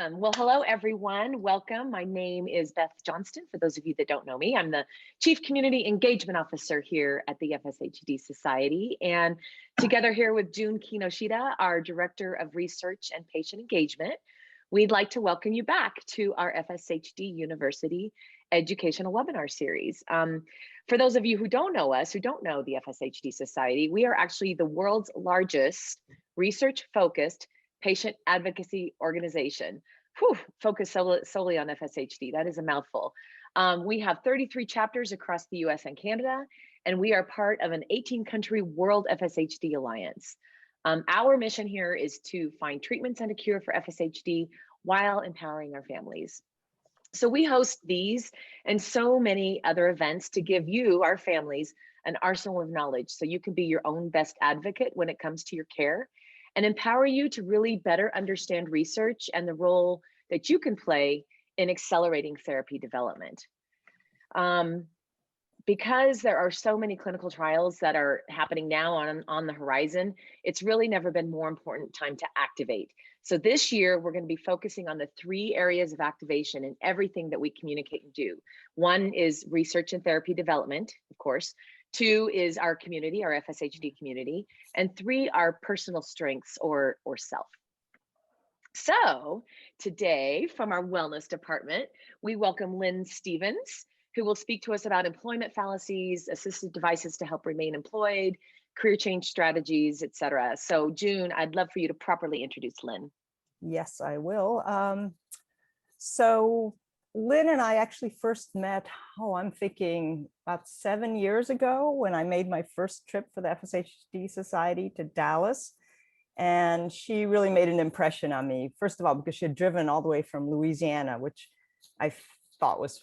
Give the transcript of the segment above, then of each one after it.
Awesome. Well, hello, everyone. Welcome. My name is Beth Johnston. For those of you that don't know me, I'm the Chief Community Engagement Officer here at the FSHD Society. And together here with June Kinoshita, our Director of Research and Patient Engagement, we'd like to welcome you back to our FSHD University educational webinar series. For those of you who don't know us, who don't know the FSHD Society, we are actually the world's largest research-focused patient advocacy organization. Focused solely on FSHD. That is a mouthful. We have 33 chapters across the US and Canada, and we are part of an 18-country World FSHD Alliance. Our mission here is to find treatments and a cure for FSHD while empowering our families. So we host these and so many other events to give you, our families, an arsenal of knowledge so you can be your own best advocate when it comes to your care, and empower you to really better understand research and the role that you can play in accelerating therapy development. Because there are so many clinical trials that are happening now on the horizon, it's really never been more important time to activate. So this year, we're going to be focusing on the 3 areas of activation in everything that we communicate and do. 1 is research and therapy development, of course. 2 is our community, our FSHD community. And 3 are personal strengths or self. So today, from our wellness department, we welcome Lynn Stevens, who will speak to us about employment fallacies, assistive devices to help remain employed, career change strategies, etc. So June, I'd love for you to properly introduce Lynn. Yes, I will. So Lynn and I actually first met, I'm thinking about 7 years ago when I made my first trip for the FSHD Society to Dallas. And she really made an impression on me. First of all, because she had driven all the way from Louisiana, which I thought was,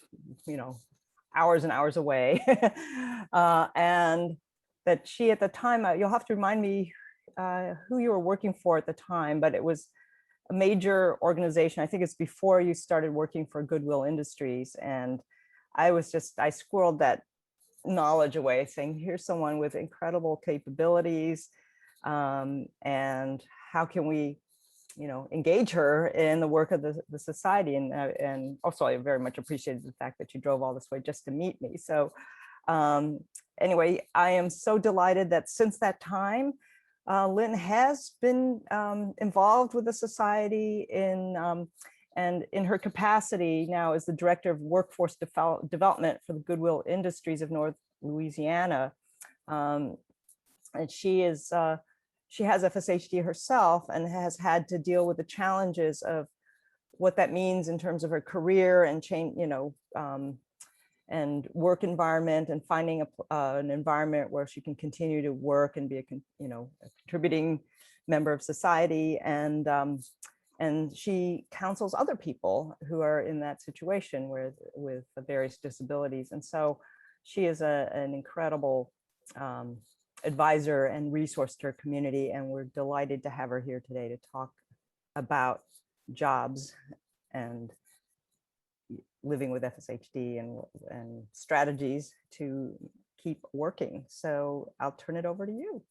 hours and hours away. And that she at the time, you'll have to remind me who you were working for at the time, but it was a major organization. I think it's before you started working for Goodwill Industries. And I squirreled that knowledge away, saying, here's someone with incredible capabilities. And how can we, engage her in the work of the society? And also I very much appreciated the fact that you drove all this way just to meet me. So anyway, I am so delighted that since that time, Lynn has been involved with the society and in her capacity now as the Director of Workforce Development for the Goodwill Industries of North Louisiana. And she has FSHD herself and has had to deal with the challenges of what that means in terms of her career and change, and work environment, and finding an environment where she can continue to work and be a contributing member of society. And she counsels other people who are in that situation with various disabilities. And so she is an incredible advisor and resource to her community, and we're delighted to have her here today to talk about jobs and living with FSHD and strategies to keep working. So I'll turn it over to you.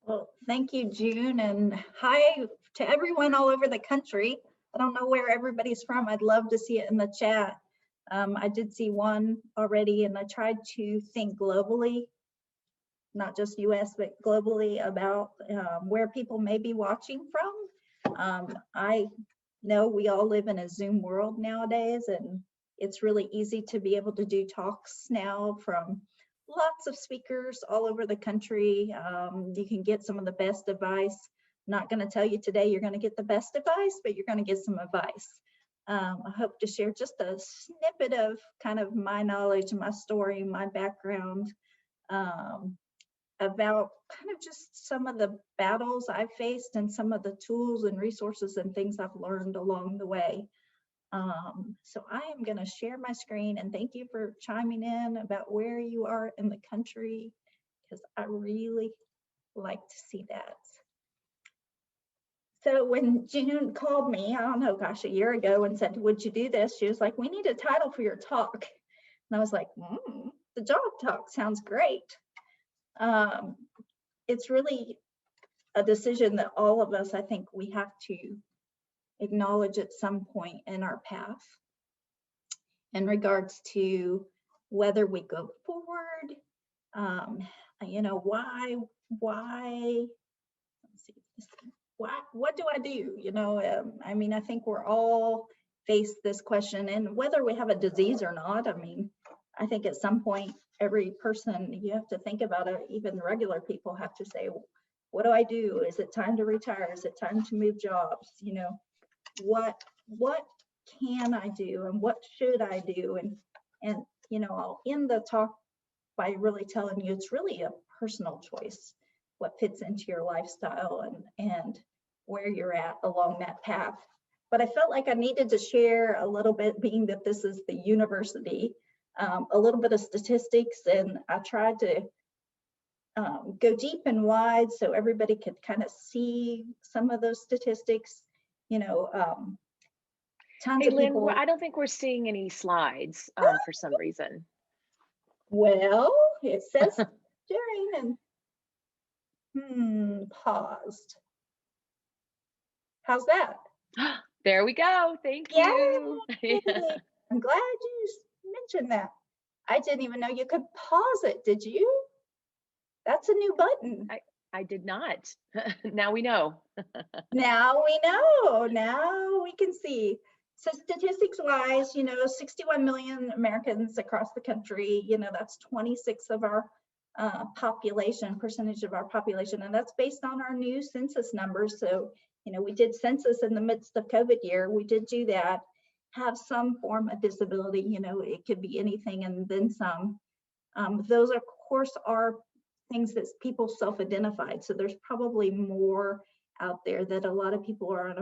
Well, thank you, June, and hi to everyone all over the country. I don't know where everybody's from. I'd love to see it in the chat. I did see one already, and I tried to think globally, not just US, but globally, about where people may be watching from. I know we all live in a Zoom world nowadays, and it's really easy to be able to do talks now from lots of speakers all over the country. You can get some of the best advice. I'm not going to tell you today you're going to get the best advice, but you're going to get some advice. I hope to share just a snippet of kind of my knowledge, my story, my background, about kind of just some of the battles I've faced and some of the tools and resources and things I've learned along the way. So I am going to share my screen, and thank you for chiming in about where you are in the country, because I really like to see that. So when June called me, I don't know, gosh, a year ago, and said, would you do this? She was like, we need a title for your talk. And I was like, the job talk sounds great. It's really a decision that all of us, I think we have to acknowledge at some point in our path in regards to whether we go forward, you know, why, let's see, what do I do? You know, I mean, I think we're all faced this question, and whether we have a disease or not, I mean, I think at some point, every person, you have to think about it, even regular people have to say, what do I do? Is it time to retire? Is it time to move jobs? You know, what can I do and what should I do? And you know, I'll end the talk by really telling you it's really a personal choice, what fits into your lifestyle and where you're at along that path. But I felt like I needed to share a little bit, being that this is the university, a little bit of statistics, and I tried to go deep and wide so everybody could kind of see some of those statistics. You know, tons Hey, of Lynn, people. I don't think we're seeing any slides for some reason. Well, it says during and paused. How's that? There we go. Thank you. I'm glad you mentioned that. I didn't even know you could pause it. Did you? That's a new button. I did not. Now we know. Now we know. Now we can see. So statistics wise, you know, 61 million Americans across the country, you know, that's 26 of our percentage of our population. And that's based on our new census numbers. So, you know, we did census in the midst of COVID year. We did do that, have some form of disability, you know, it could be anything and then some. Those, of course, are things that people self-identified. So there's probably more out there that a lot of people are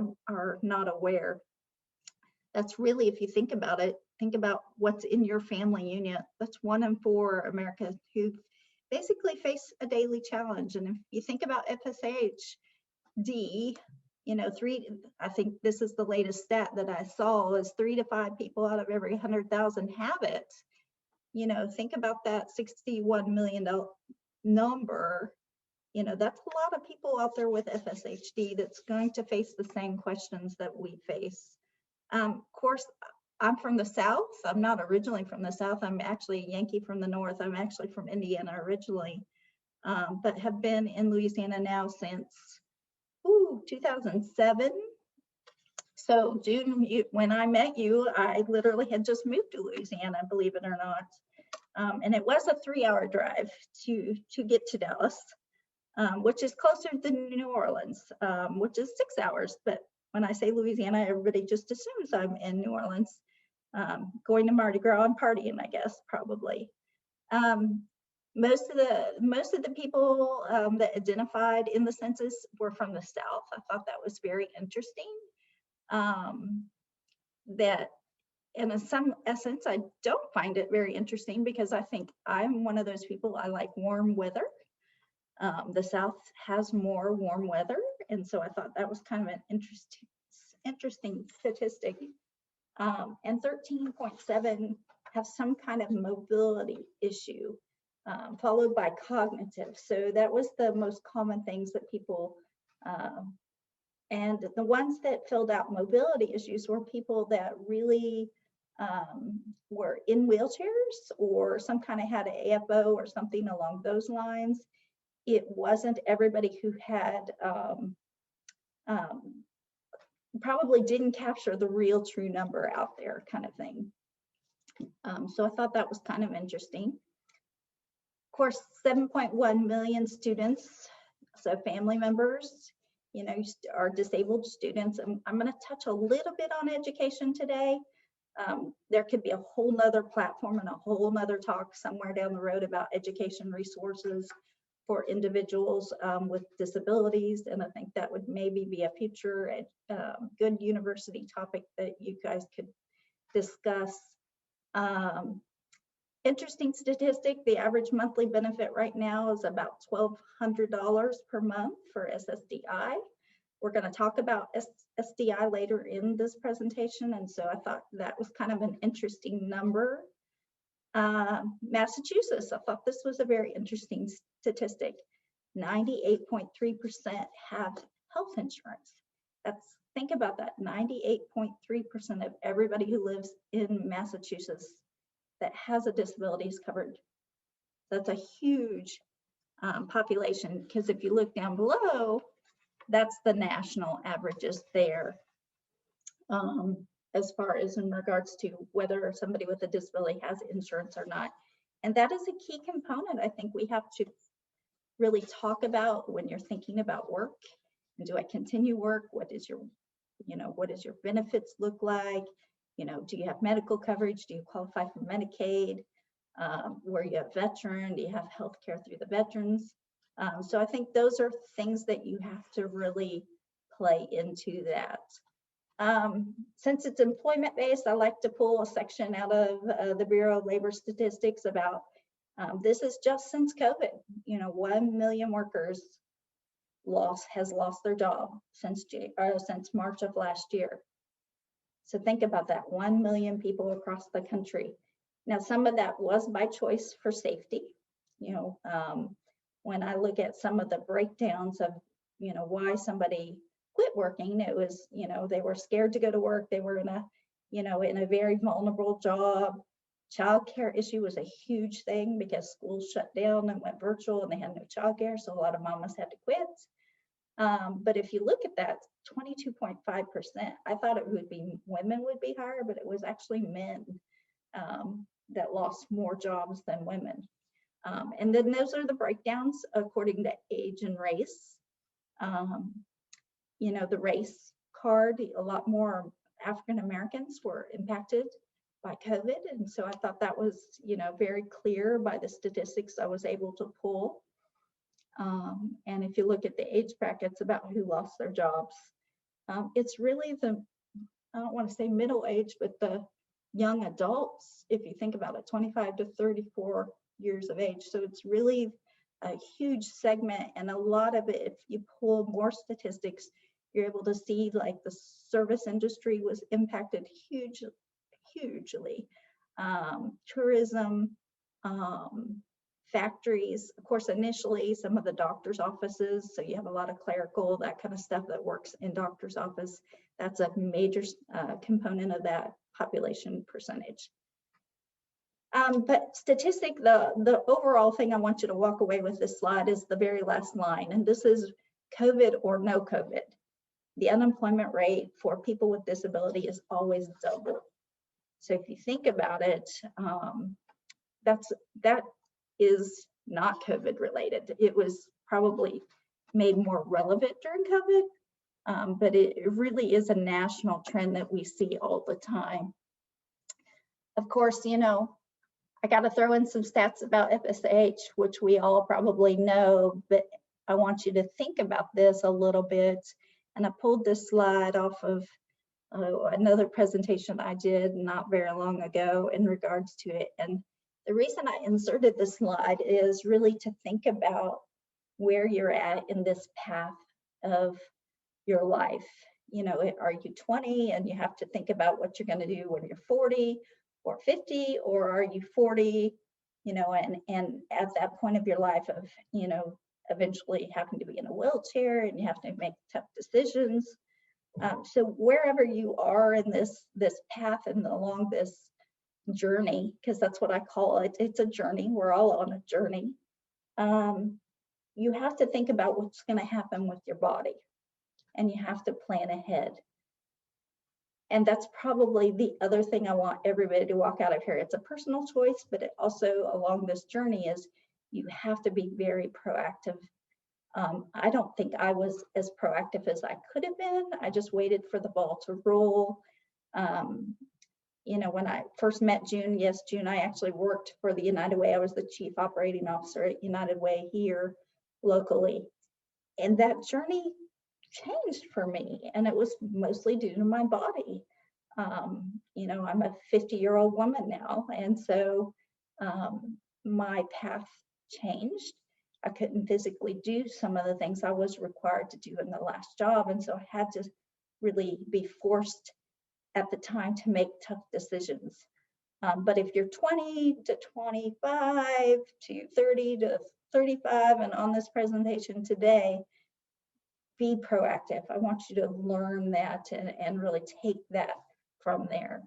not aware. That's really, if you think about it, think about what's in your family unit. That's 1 in 4 Americans who basically face a daily challenge. And if you think about FSHD, you know, I think this is the latest stat that I saw, is 3 to 5 people out of every 100,000 have it. You know, think about that $61 million number. You know, that's a lot of people out there with FSHD that's going to face the same questions that we face. Of course, I'm from the South. I'm not originally from the South. I'm actually a Yankee from the North. I'm actually from Indiana originally, but have been in Louisiana now since 2007. So June, when I met you, I literally had just moved to Louisiana, believe it or not. And it was a 3-hour drive to get to Dallas, which is closer than New Orleans, which is 6 hours. But when I say Louisiana, everybody just assumes I'm in New Orleans, going to Mardi Gras and partying, I guess, probably. Most of the people that identified in the census were from the South. I thought that was very interesting. That in some essence, I don't find it very interesting because I think I'm one of those people, I like warm weather. The South has more warm weather. And so I thought that was kind of an interesting statistic. And 13.7 have some kind of mobility issue, followed by cognitive. So that was the most common things that people, and the ones that filled out mobility issues were people that really were in wheelchairs or some kind of had an AFO or something along those lines. It wasn't everybody who had, probably didn't capture the real true number out there kind of thing. So I thought that was kind of interesting. Of course, 7.1 million students, so family members, you know, are disabled students. And I'm going to touch a little bit on education today. There could be a whole nother platform and a whole nother talk somewhere down the road about education resources for individuals with disabilities. And I think that would maybe be a future good university topic that you guys could discuss. Interesting statistic, the average monthly benefit right now is about $1,200 per month for SSDI. We're going to talk about SDI later in this presentation, and so I thought that was kind of an interesting number. Massachusetts, I thought this was a very interesting statistic. 98.3% have health insurance. That's think about that, 98.3% of everybody who lives in Massachusetts that has a disability is covered. That's a huge population, because if you look down below, that's the national averages there, as far as in regards to whether somebody with a disability has insurance or not. And that is a key component I think we have to really talk about when you're thinking about work. And do I continue work? What is your, what does your benefits look like? Do you have medical coverage? Do you qualify for Medicaid? Were you a veteran? Do you have health care through the veterans? So I think those are things that you have to really play into that. Since it's employment-based, I like to pull a section out of the Bureau of Labor Statistics about, this is just since COVID, 1 million workers has lost their job since March of last year. So think about that, 1 million people across the country. Now, some of that was by choice for safety. When I look at some of the breakdowns of, why somebody quit working, it was, they were scared to go to work. They were in a very vulnerable job. Childcare issue was a huge thing because schools shut down and went virtual and they had no childcare. So a lot of mamas had to quit. But if you look at that, 22.5%, I thought it would be women would be higher, but it was actually men that lost more jobs than women. And then those are the breakdowns according to age and race. The race card, a lot more African Americans were impacted by COVID. And so I thought that was, very clear by the statistics I was able to pull. And if you look at the age brackets about who lost their jobs, it's really I don't want to say middle age, but the young adults, if you think about it, 25 to 34 years of age. So it's really a huge segment, and a lot of it, if you pull more statistics, you're able to see like the service industry was impacted hugely. Tourism, factories, of course, initially some of the doctor's offices. So you have a lot of clerical, that kind of stuff that works in doctor's office. That's a major component of that population percentage. But statistic, the overall thing I want you to walk away with this slide is the very last line. And this is COVID or no COVID. The unemployment rate for people with disability is always double. So if you think about it, that is not COVID related. It was probably made more relevant during COVID, but it really is a national trend that we see all the time. Of course, I got to throw in some stats about FSH, which we all probably know, but I want you to think about this a little bit. And I pulled this slide off of another presentation I did not very long ago in regards to it. And the reason I inserted this slide is really to think about where you're at in this path of your life. Are you 20 and you have to think about what you're going to do when you're 40 or 50, or are you 40, and at that point of your life of, eventually having to be in a wheelchair and you have to make tough decisions. So wherever you are in this path and along this journey, because that's what I call it, it's a journey, we're all on a journey. You have to think about what's going to happen with your body, and you have to plan ahead. And that's probably the other thing I want everybody to walk out of here. It's a personal choice, but it also along this journey is you have to be very proactive. I don't think I was as proactive as I could have been. I just waited for the ball to roll. When I first met June, yes, June, I actually worked for the United Way. I was the chief operating officer at United Way here locally. And that journey changed for me, and it was mostly due to my body. I'm a 50-year-old woman now, and so my path changed. I couldn't physically do some of the things I was required to do in the last job, and so I had to really be forced at the time to make tough decisions. But if you're 20 to 25 to 30 to 35 and on this presentation today, be proactive. I want you to learn that and really take that from there.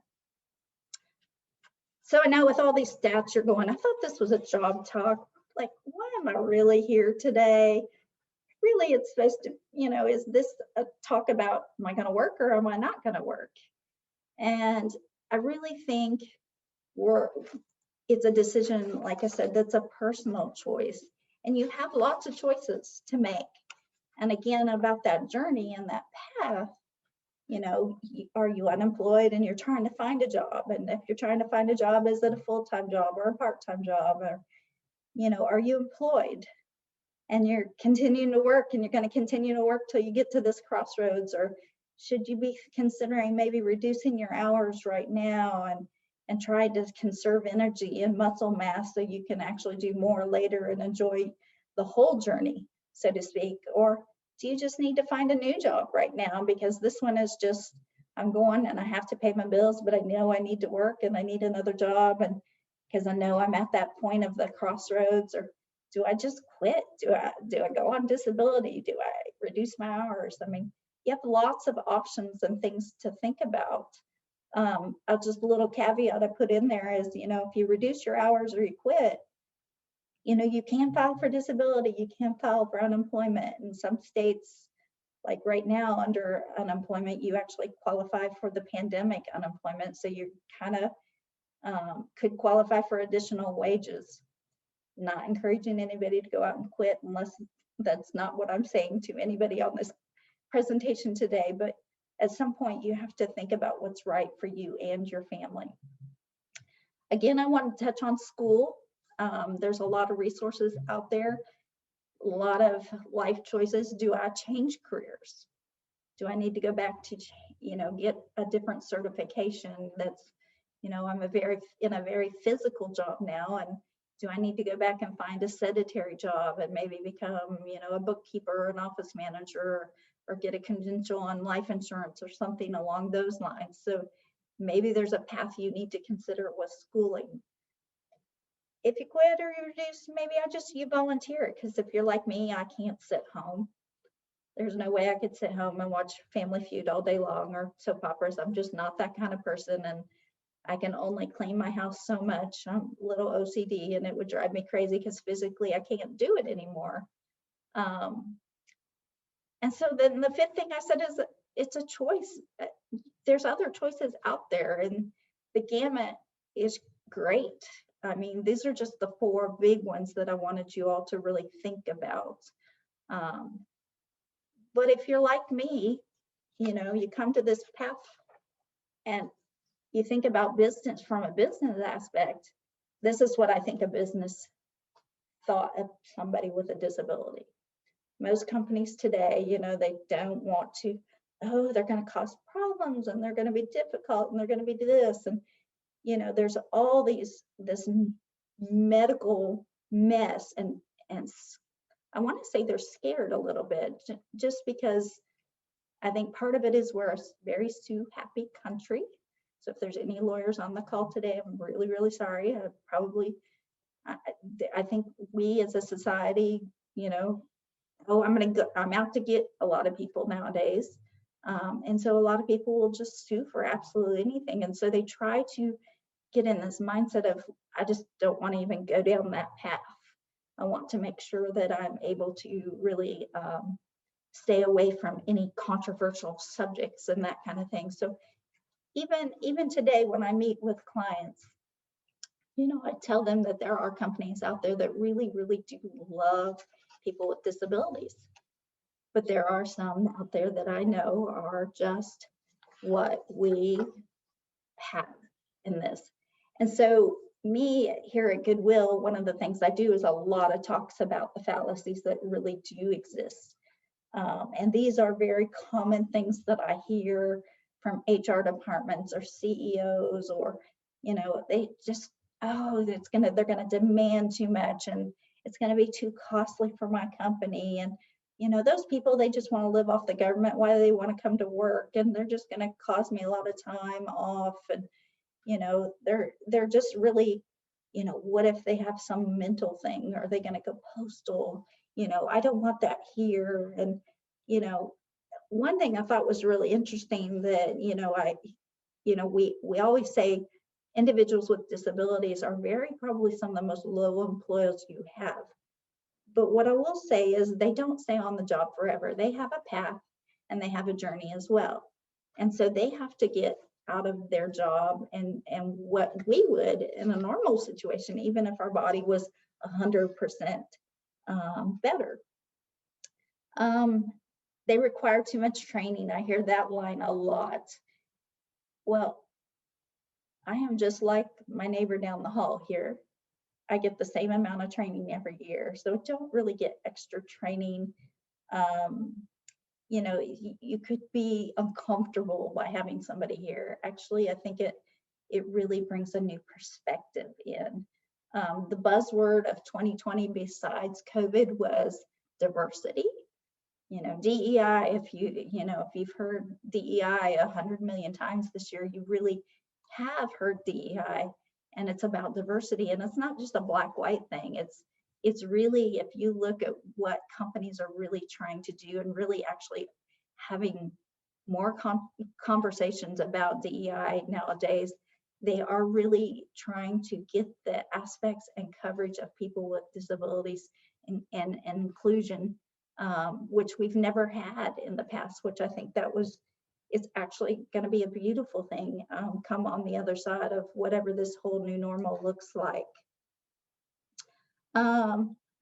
So I know with all these stats you're going, I thought this was a job talk. Like, why am I really here today? Really, it's supposed to, is this a talk about, am I going to work or am I not going to work? And I really think it's a decision, like I said, that's a personal choice. And you have lots of choices to make. And again, about that journey and that path, are you unemployed and you're trying to find a job? And if you're trying to find a job, is it a full-time job or a part-time job? Or, are you employed and you're continuing to work and you're going to continue to work till you get to this crossroads? Or should you be considering maybe reducing your hours right now and try to conserve energy and muscle mass so you can actually do more later and enjoy the whole journey, so to speak? Or do you just need to find a new job right now because this one is just, I'm going and I have to pay my bills, but I know I need to work and I need another job, and because I know I'm at that point of the crossroads? Or do I just quit? Do I go on disability? Do I reduce my hours? I mean, you have lots of options and things to think about. Just a little caveat I put in there is, if you reduce your hours or you quit, you can file for disability, you can file for unemployment. In some states, like right now under unemployment, you actually qualify for the pandemic unemployment. So you kind of could qualify for additional wages. Not encouraging anybody to go out and quit unless that's not what I'm saying to anybody on this presentation today. But at some point you have to think about what's right for you and your family. Again, I want to touch on school. There's a lot of resources out there, a lot of life choices. Do I change careers? Do I need to go back to, get a different certification that's, I'm in a very physical job now, and do I need to go back and find a sedentary job and maybe become, a bookkeeper or an office manager, or get a contingent on life insurance or something along those lines? So maybe there's a path you need to consider with schooling. If you quit or you reduce, maybe you volunteer it, because if you're like me, I can't sit home. There's no way I could sit home and watch Family Feud all day long or soap operas. I'm just not that kind of person, and I can only clean my house so much. I'm a little OCD, and it would drive me crazy because physically I can't do it anymore. And so then the fifth thing I said is it's a choice. There's other choices out there, and the gamut is great. I mean, these are just the 4 big ones that I wanted you all to really think about. But if you're like me, you come to this path and you think about business from a business aspect. This is what I think a business thought of somebody with a disability. Most companies today, they don't want to, they're going to cause problems and they're going to be difficult and they're going to be this. And, there's all this medical mess. And I want to say they're scared a little bit, just because I think part of it is we're a very sue-happy country. So if there's any lawyers on the call today, I'm really, really sorry. I think we as a society, I'm out to get a lot of people nowadays. And so a lot of people will just sue for absolutely anything. And so they try to get in this mindset of, I just don't want to even go down that path. I want to make sure that I'm able to really stay away from any controversial subjects and that kind of thing. So even today when I meet with clients, I tell them that there are companies out there that really, really do love people with disabilities. But there are some out there that I know are just what we have in this. And so me here at Goodwill, one of the things I do is a lot of talks about the fallacies that really do exist. And these are very common things that I hear from HR departments or CEOs, or, they just, they're gonna demand too much and it's gonna be too costly for my company. And, those people, they just wanna live off the government. Why do they wanna come to work? And they're just gonna cost me a lot of time off. And, they're just really, what if they have some mental thing? Are they gonna go postal? I don't want that here. And, you know, one thing I thought was really interesting that, we always say individuals with disabilities are probably some of the most low employers you have. But what I will say is they don't stay on the job forever. They have a path and they have a journey as well. And so they have to get out of their job and what we would in a normal situation, even if our body was 100% better. They require too much training. I hear that line a lot. Well, I am just like my neighbor down the hall here. I get the same amount of training every year, so don't really get extra training. You could be uncomfortable by having somebody here. Actually, I think it really brings a new perspective in. The buzzword of 2020 besides COVID was diversity. DEI, if you've heard DEI 100 million times this year, you really have heard DEI, and it's about diversity. And it's not just a black-white thing. It's really, if you look at what companies are really trying to do and really actually having more conversations about DEI nowadays, they are really trying to get the aspects and coverage of people with disabilities and inclusion, which we've never had in the past, which I think it's actually going to be a beautiful thing come on the other side of whatever this whole new normal looks like.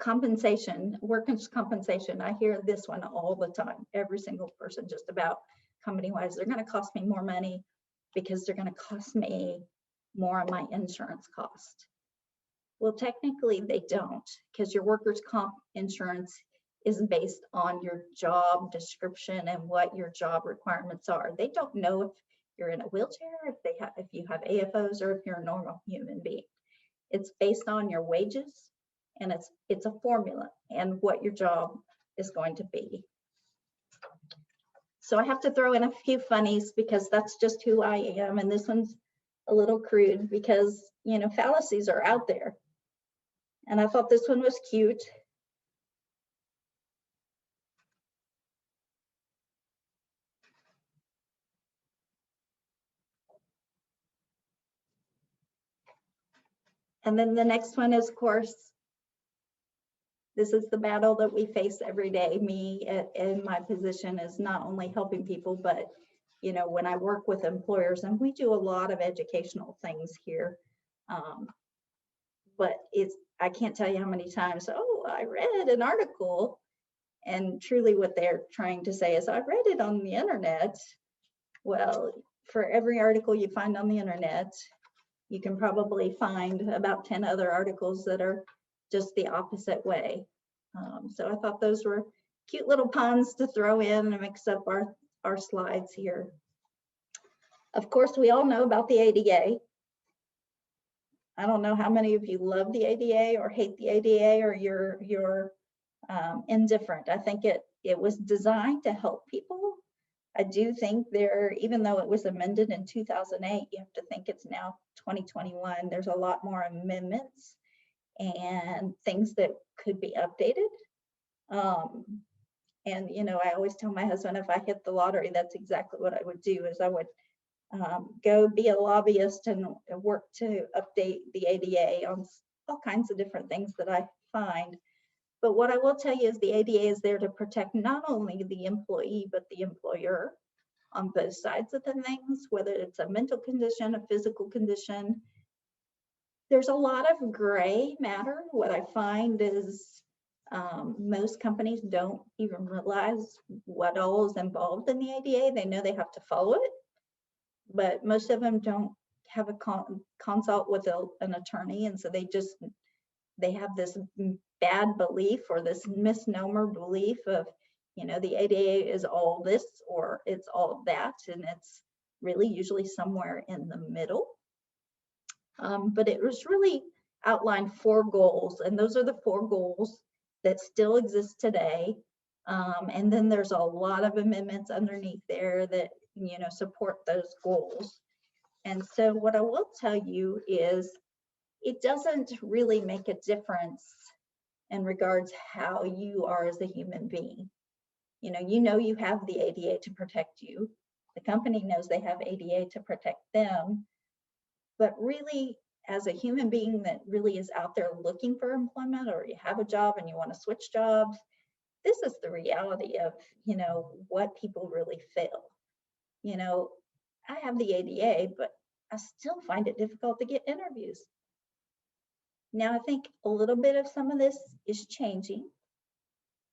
Compensation, workers' compensation. I hear this one all the time. Every single person, just about company-wise, they're going to cost me more money because they're going to cost me more on my insurance cost. Well, technically they don't, because your workers' comp insurance is based on your job description and what your job requirements are. They don't know if you're in a wheelchair, if you have AFOs, or if you're a normal human being. It's based on your wages, and it's a formula and what your job is going to be. So I have to throw in a few funnies because that's just who I am, and this one's a little crude because fallacies are out there, and I thought this one was cute. And then the next one is, of course, this is the battle that we face every day. Me in my position is not only helping people, but when I work with employers, and we do a lot of educational things here, but I can't tell you how many times, oh, I read an article, and truly what they're trying to say is, I read it on the internet. Well, for every article you find on the internet, you can probably find about 10 other articles that are just the opposite way. So I thought those were cute little puns to throw in and mix up our slides here. Of course, we all know about the ADA. I don't know how many of you love the ADA or hate the ADA, or you're indifferent. I think it was designed to help people. I do think even though it was amended in 2008, you have to think it's now 2021. There's a lot more amendments and things that could be updated. And I always tell my husband, if I hit the lottery, that's exactly what I would do, is I would go be a lobbyist and work to update the ADA on all kinds of different things that I find. But what I will tell you is the ADA is there to protect not only the employee, but the employer on both sides of the things, whether it's a mental condition, a physical condition. There's a lot of gray matter. What I find is most companies don't even realize what all is involved in the ADA. They know they have to follow it, but most of them don't have a consult with an attorney, and so they have this bad belief or this misnomer belief of, the ADA is all this or it's all that, and it's really usually somewhere in the middle. But it was really outlined 4 goals, and those are the 4 goals that still exist today. And then there's a lot of amendments underneath there that, support those goals. And so what I will tell you is it doesn't really make a difference in regards how you are as a human being. You know you have the ADA to protect you. The company knows they have ADA to protect them. But really, as a human being that really is out there looking for employment, or you have a job and you want to switch jobs, this is the reality of, what people really feel. I have the ADA, but I still find it difficult to get interviews. Now, I think a little bit of some of this is changing.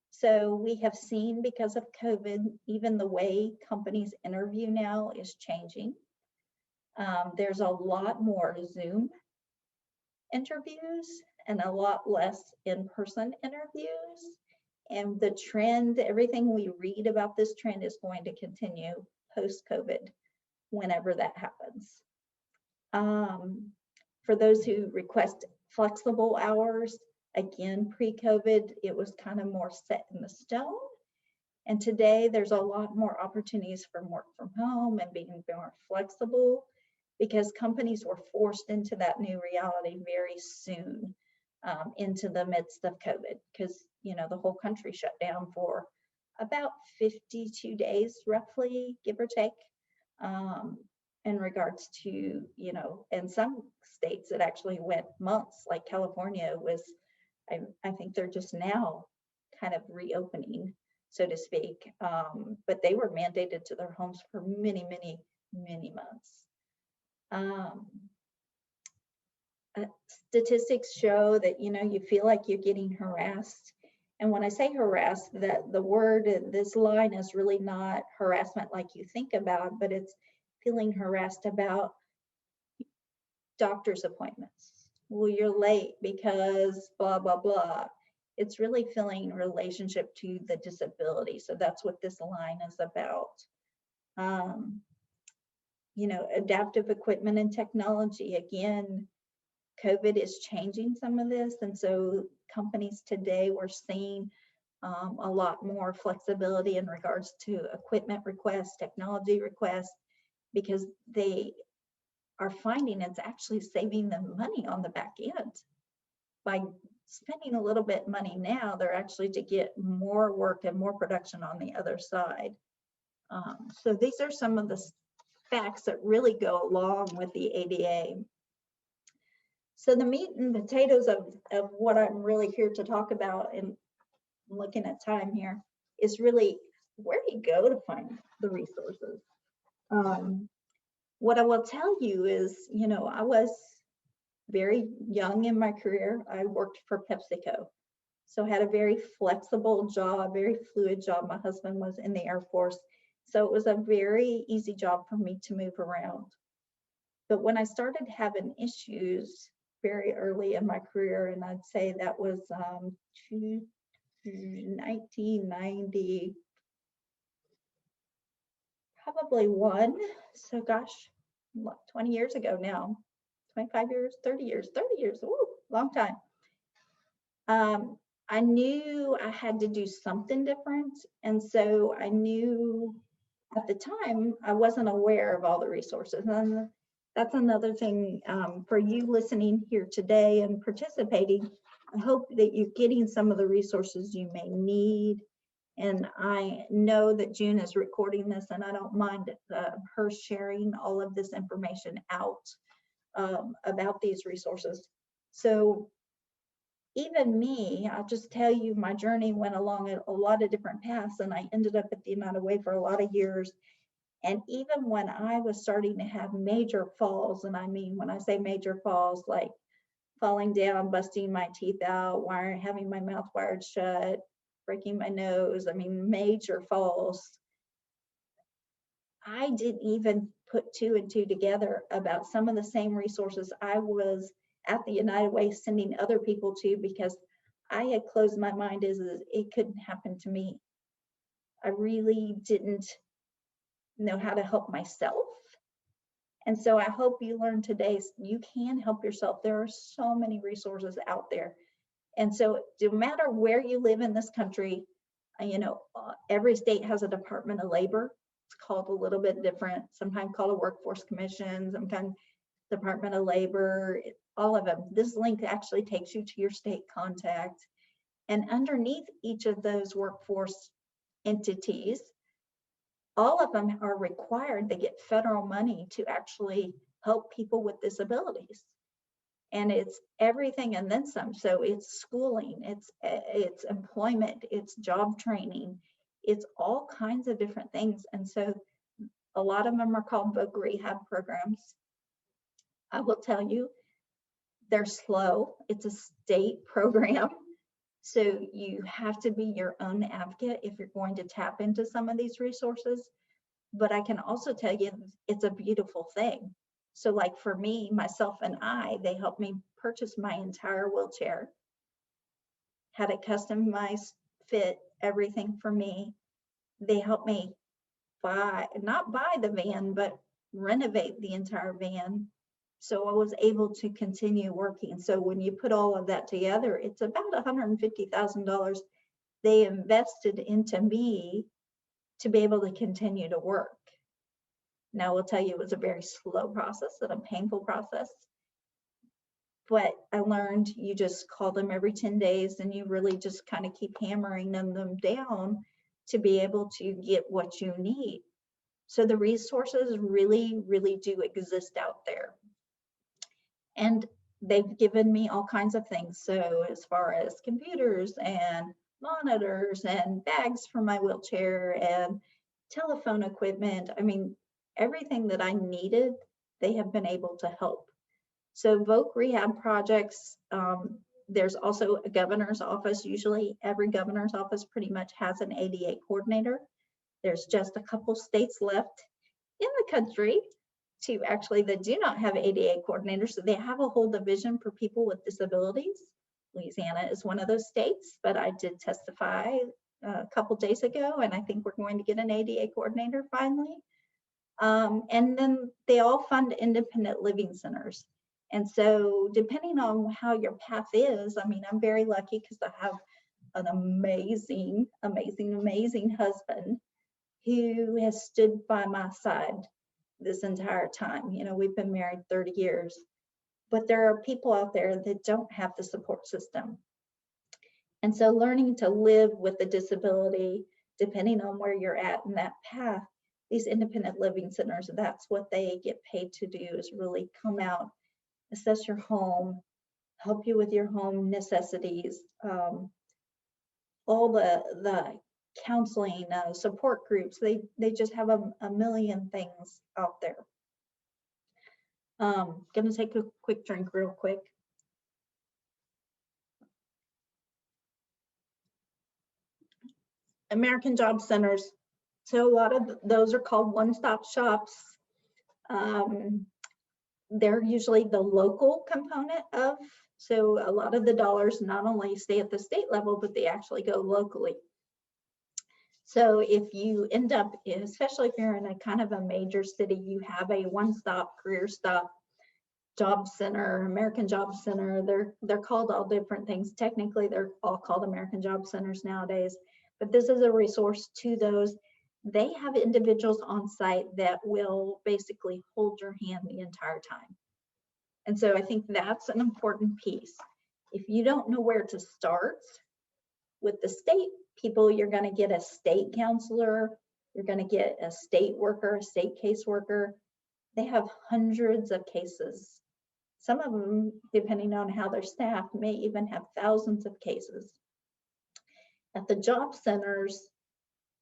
So we have seen, because of COVID, even the way companies interview now is changing. There's a lot more Zoom interviews and a lot less in-person interviews. And the trend, everything we read about this trend is going to continue post-COVID, whenever that happens. For those who request flexible hours, again, pre-COVID, it was kind of more set in the stone. And today there's a lot more opportunities for work from home and being more flexible, because companies were forced into that new reality very soon, into the midst of COVID, because the whole country shut down for about 52 days, roughly, give or take, in regards to, and some states it actually went months, like California was, I think they're just now kind of reopening, so to speak, but they were mandated to their homes for many, many, many months. Statistics show that, you feel like you're getting harassed. And when I say harassed, that the word, this line is really not harassment like you think about, but it's feeling harassed about doctor's appointments. Well, you're late because blah, blah, blah. It's really feeling relationship to the disability. So that's what this line is about. Adaptive equipment and technology. Again, COVID is changing some of this. And so companies today, we're seeing a lot more flexibility in regards to equipment requests, technology requests, because they are finding it's actually saving them money on the back end. By spending a little bit money now, they're actually to get more work and more production on the other side. So these are some of the facts that really go along with the ADA. So the meat and potatoes of what I'm really here to talk about, and looking at time here, is really where do you go to find the resources? What I will tell you is, I was very young in my career. I worked for Pepsico. So I had a very flexible job, very fluid job. My husband was in the Air Force. So it was a very easy job for me to move around. But when I started having issues very early in my career, and I'd say that was 1990, probably one. So gosh, 20 years ago now, 25 years, 30 years, ooh, long time. I knew I had to do something different. And so I knew at the time, I wasn't aware of all the resources. And that's another thing for you listening here today and participating. I hope that you're getting some of the resources you may need. And I know that June is recording this, and I don't mind her sharing all of this information out about these resources. So even me, I'll just tell you, my journey went along a lot of different paths, and I ended up at the United Way for a lot of years. And even when I was starting to have major falls, and I mean, when I say major falls, like falling down, busting my teeth out, having my mouth wired shut, breaking my nose, I mean, major falls, I didn't even put two and two together about some of the same resources I was at the United Way sending other people to, because I had closed my mind as it couldn't happen to me. I really didn't know how to help myself. And so I hope you learned today you can help yourself. There are so many resources out there. And so no matter where you live in this country, every state has a Department of Labor. It's called a little bit different, sometimes called a workforce commission, sometimes Department of Labor, all of them. This link actually takes you to your state contact. And underneath each of those workforce entities, all of them are required. They get federal money to actually help people with disabilities. And it's everything and then some. So it's schooling, it's employment, it's job training, it's all kinds of different things. And so a lot of them are called voc rehab programs. I will tell you, they're slow. It's a state program. So you have to be your own advocate if you're going to tap into some of these resources. But I can also tell you, it's a beautiful thing. So like for me, myself and they helped me purchase my entire wheelchair, had it customized, fit, everything for me. They helped me not buy the van, but renovate the entire van. So I was able to continue working. So when you put all of that together, it's about $150,000 they invested into me to be able to continue to work. Now, I will tell you, it was a very slow process and a painful process. But I learned you just call them every 10 days and you really just kind of keep hammering them down to be able to get what you need. So the resources really, really do exist out there. And they've given me all kinds of things. So as far as computers and monitors and bags for my wheelchair and telephone equipment, I mean, everything that I needed, they have been able to help. So voc rehab projects, there's also a governor's office. Usually every governor's office pretty much has an ADA coordinator. There's just a couple states left in the country that do not have ADA coordinators. So they have a whole division for people with disabilities. Louisiana is one of those states, but I did testify a couple days ago, and I think we're going to get an ADA coordinator finally. And then they all fund independent living centers. And so depending on how your path is, I mean, I'm very lucky because I have an amazing, amazing, amazing husband who has stood by my side this entire time. You know, we've been married 30 years, but there are people out there that don't have the support system. And so learning to live with a disability, depending on where you're at in that path, these independent living centers, that's what they get paid to do, is really come out, assess your home, help you with your home necessities, all the counseling, support groups. They just have a million things out there. Gonna take a quick drink real quick. American Job Centers. So a lot of those are called one-stop shops. They're usually the local component of, so a lot of the dollars not only stay at the state level, but they actually go locally. So if you end up, especially if you're in a kind of a major city, you have a one-stop, career stop, job center, American Job Center. They're called all different things. Technically, they're all called American Job Centers nowadays, but this is a resource to those. They have individuals on site that will basically hold your hand the entire time. And so I think that's an important piece. If you don't know where to start with the state people, you're going to get a state counselor, you're going to get a state worker, a state caseworker. They have hundreds of cases. Some of them, depending on how they're staffed, may even have thousands of cases. At the job centers,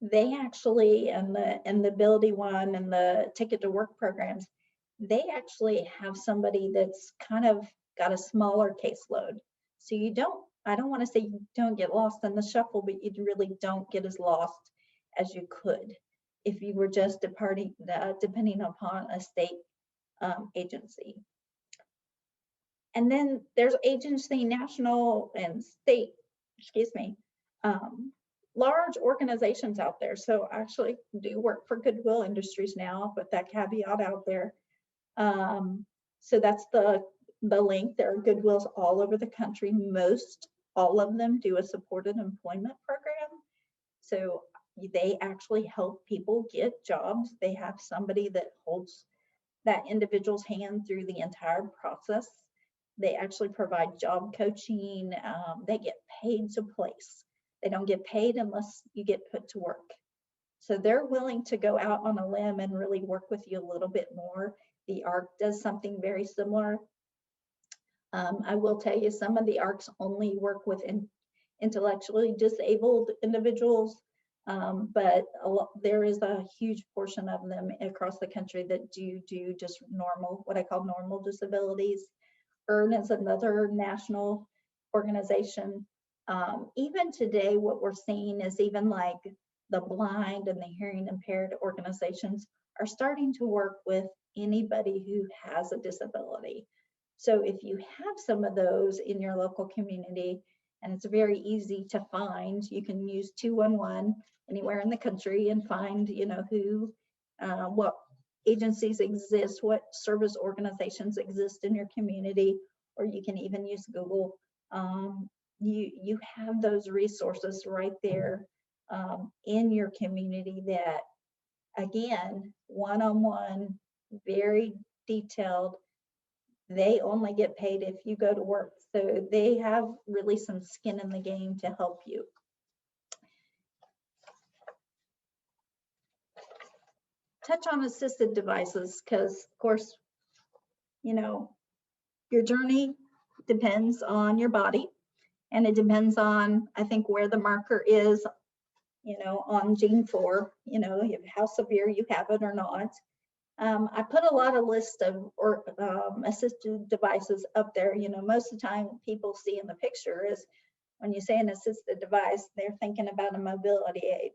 they actually, and the Ability One and the Ticket to Work programs, they actually have somebody that's kind of got a smaller caseload. So you don't, I don't want to say you don't get lost in the shuffle, but you really don't get as lost as you could if you were just depending upon a state agency. And then there's agency, national and state, large organizations out there. So I actually do work for Goodwill Industries now, but that caveat out there. So that's the link. There are Goodwills all over the country. All of them do a supported employment program. So they actually help people get jobs. They have somebody that holds that individual's hand through the entire process. They actually provide job coaching. They get paid to place. They don't get paid unless you get put to work. So they're willing to go out on a limb and really work with you a little bit more. The ARC does something very similar. I will tell you, some of the ARCs only work with intellectually disabled individuals, but there is a huge portion of them across the country that do just normal, what I call normal disabilities. EARN is another national organization. Even today, what we're seeing is even like the blind and the hearing impaired organizations are starting to work with anybody who has a disability. So if you have some of those in your local community, and it's very easy to find, you can use 211 anywhere in the country and find, you know, who, what agencies exist, what service organizations exist in your community, or you can even use Google. You have those resources right there in your community that, again, one-on-one, very detailed. They only get paid if you go to work. So they have really some skin in the game to help you. Touch on assisted devices, because of course, you know, your journey depends on your body, and it depends on, I think, where the marker is, you know, on gene 4, you know, how severe you have it or not. I put a lot of lists of assisted devices up there. You know, most of the time people see in the picture is when you say an assisted device, they're thinking about a mobility aid.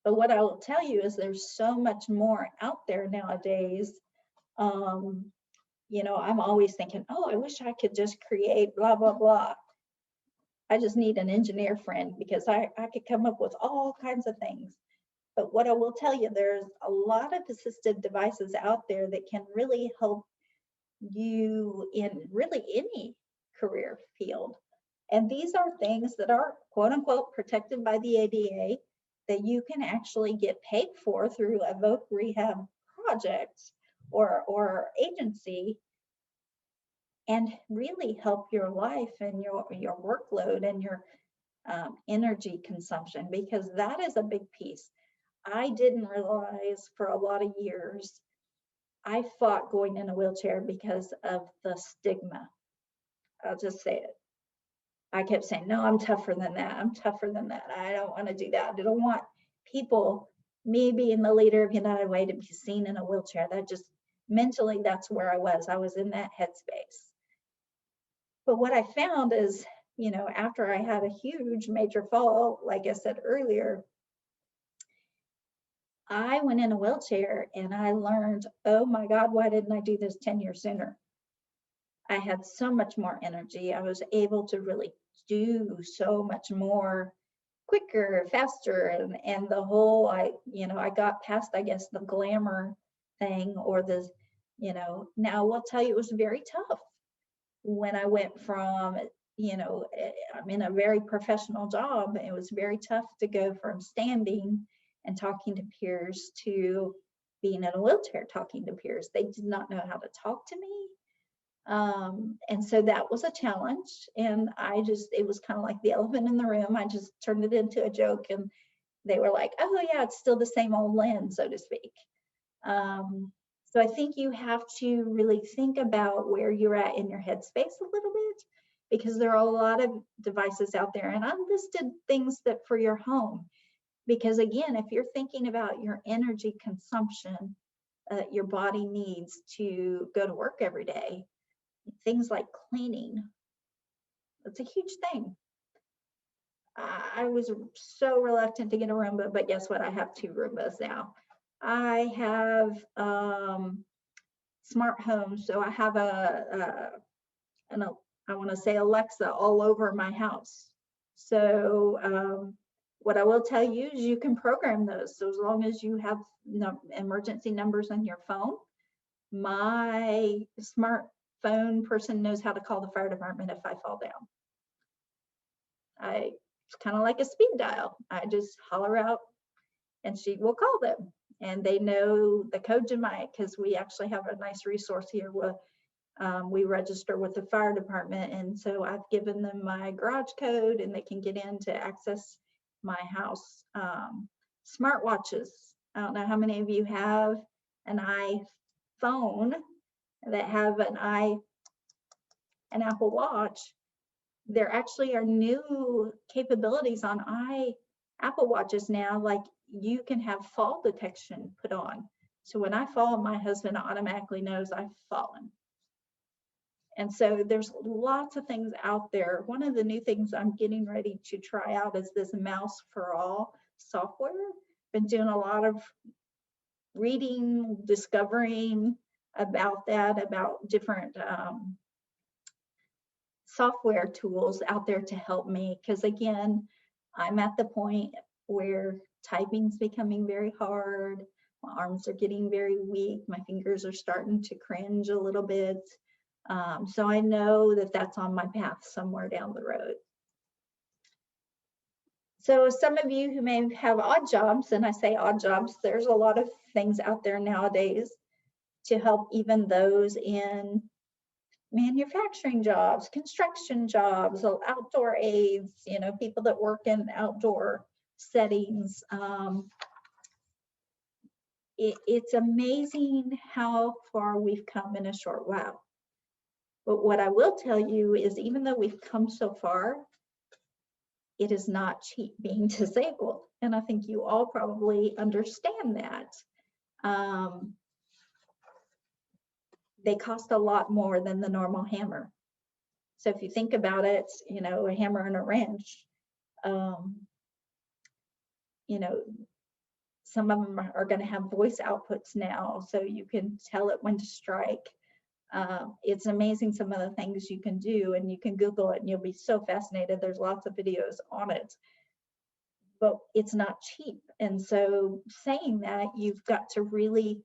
But what I will tell you is there's so much more out there nowadays. You know, I'm always thinking, oh, I wish I could just create blah, blah, blah. I just need an engineer friend, because I could come up with all kinds of things. But what I will tell you, there's a lot of assisted devices out there that can really help you in really any career field. And these are things that are quote unquote protected by the ADA that you can actually get paid for through a voc rehab project or agency, and really help your life and your workload and your energy consumption, because that is a big piece. I didn't realize for a lot of years, I fought going in a wheelchair because of the stigma. I'll just say it. I kept saying, no, I'm tougher than that. I'm tougher than that. I don't want to do that. I don't want people, me being the leader of United Way, to be seen in a wheelchair. That just, mentally, that's where I was. I was in that headspace. But what I found is, you know, after I had a huge major fall, like I said earlier, I went in a wheelchair and I learned, oh my God, why didn't I do this 10 years sooner? I had so much more energy. I was able to really do so much more quicker, faster, and the whole, I got past, I guess, the glamour thing, or the, you know, now I'll tell you, it was very tough when I went from, you know, I'm in a very professional job. It was very tough to go from standing and talking to peers to being in a wheelchair talking to peers. They did not know how to talk to me. And so that was a challenge. And it was kind of like the elephant in the room. I just turned it into a joke, and they were like, oh yeah, it's still the same old Lynn, so to speak. So I think you have to really think about where you're at in your headspace a little bit, because there are a lot of devices out there, and I listed things that for your home. Because again, if you're thinking about your energy consumption, your body needs to go to work every day, things like cleaning, it's a huge thing. I was so reluctant to get a Roomba, but guess what? I have 2 Roombas now. I have smart homes, so I have I want to say Alexa all over my house. So what I will tell you is you can program those. So as long as you have emergency numbers on your phone, my smartphone person knows how to call the fire department if I fall down. It's kind of like a speed dial. I just holler out and she will call them. And they know the code to because we actually have a nice resource here where we register with the fire department. And so I've given them my garage code and they can get in to access my house. Smartwatches. I don't know how many of you have an iPhone that have an Apple Watch. There actually are new capabilities on Apple Watches now, like you can have fall detection put on. So when I fall, my husband automatically knows I've fallen. And so there's lots of things out there. One of the new things I'm getting ready to try out is this Mouse for All software. Been doing a lot of reading, discovering about that, about different software tools out there to help me. Because again, I'm at the point where typing's becoming very hard. My arms are getting very weak. My fingers are starting to cringe a little bit. So I know that that's on my path somewhere down the road. So some of you who may have odd jobs, and I say odd jobs, there's a lot of things out there nowadays to help even those in manufacturing jobs, construction jobs, outdoor aides, you know, people that work in outdoor settings. It's amazing how far we've come in a short while. But what I will tell you is even though we've come so far, it is not cheap being disabled. And I think you all probably understand that. They cost a lot more than the normal hammer. So if you think about it, you know, a hammer and a wrench, you know, some of them are going to have voice outputs now, so you can tell it when to strike. It's amazing some of the things you can do, and you can Google it and you'll be so fascinated. There's lots of videos on it, but it's not cheap. And so saying that, you've got to really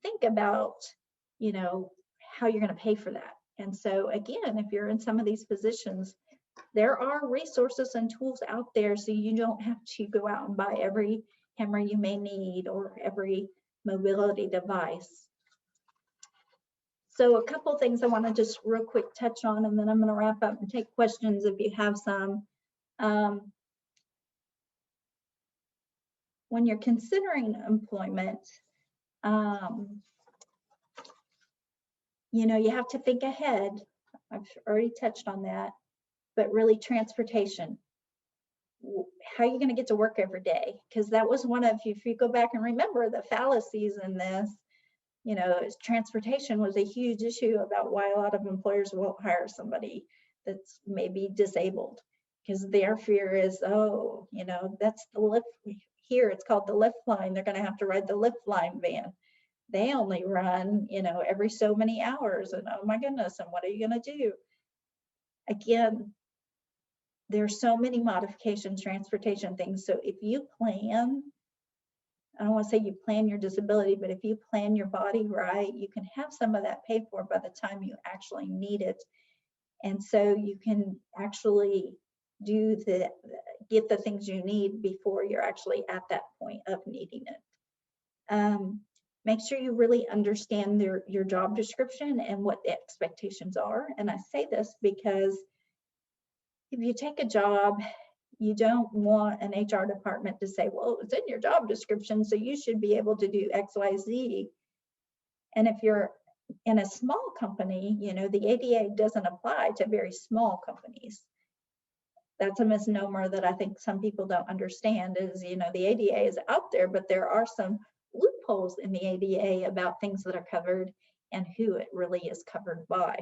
think about, you know, how you're going to pay for that. And so again, if you're in some of these positions, there are resources and tools out there, so you don't have to go out and buy every hammer you may need or every mobility device. So a couple of things I want to just real quick touch on, and then I'm going to wrap up and take questions if you have some. When you're considering employment, you know, you have to think ahead. I've already touched on that, but really transportation. How are you going to get to work every day? Because that was one of, if you go back and remember the fallacies in this, you know, transportation was a huge issue about why a lot of employers won't hire somebody that's maybe disabled, because their fear is, oh, you know, that's the lift here. It's called the lift line. They're going to have to ride the lift line van. They only run, you know, every so many hours, and oh my goodness, and what are you going to do? Again, there's so many modifications, transportation things. So if you plan, I don't want to say you plan your disability, but if you plan your body right, you can have some of that paid for by the time you actually need it. And so you can actually get the things you need before you're actually at that point of needing it. Make sure you really understand your job description and what the expectations are. And I say this because if you take a job, you don't want an HR department to say, well, it's in your job description, so you should be able to do X, Y, Z. And if you're in a small company, you know, the ADA doesn't apply to very small companies. That's a misnomer that I think some people don't understand is, you know, the ADA is out there, but there are some loopholes in the ADA about things that are covered and who it really is covered by.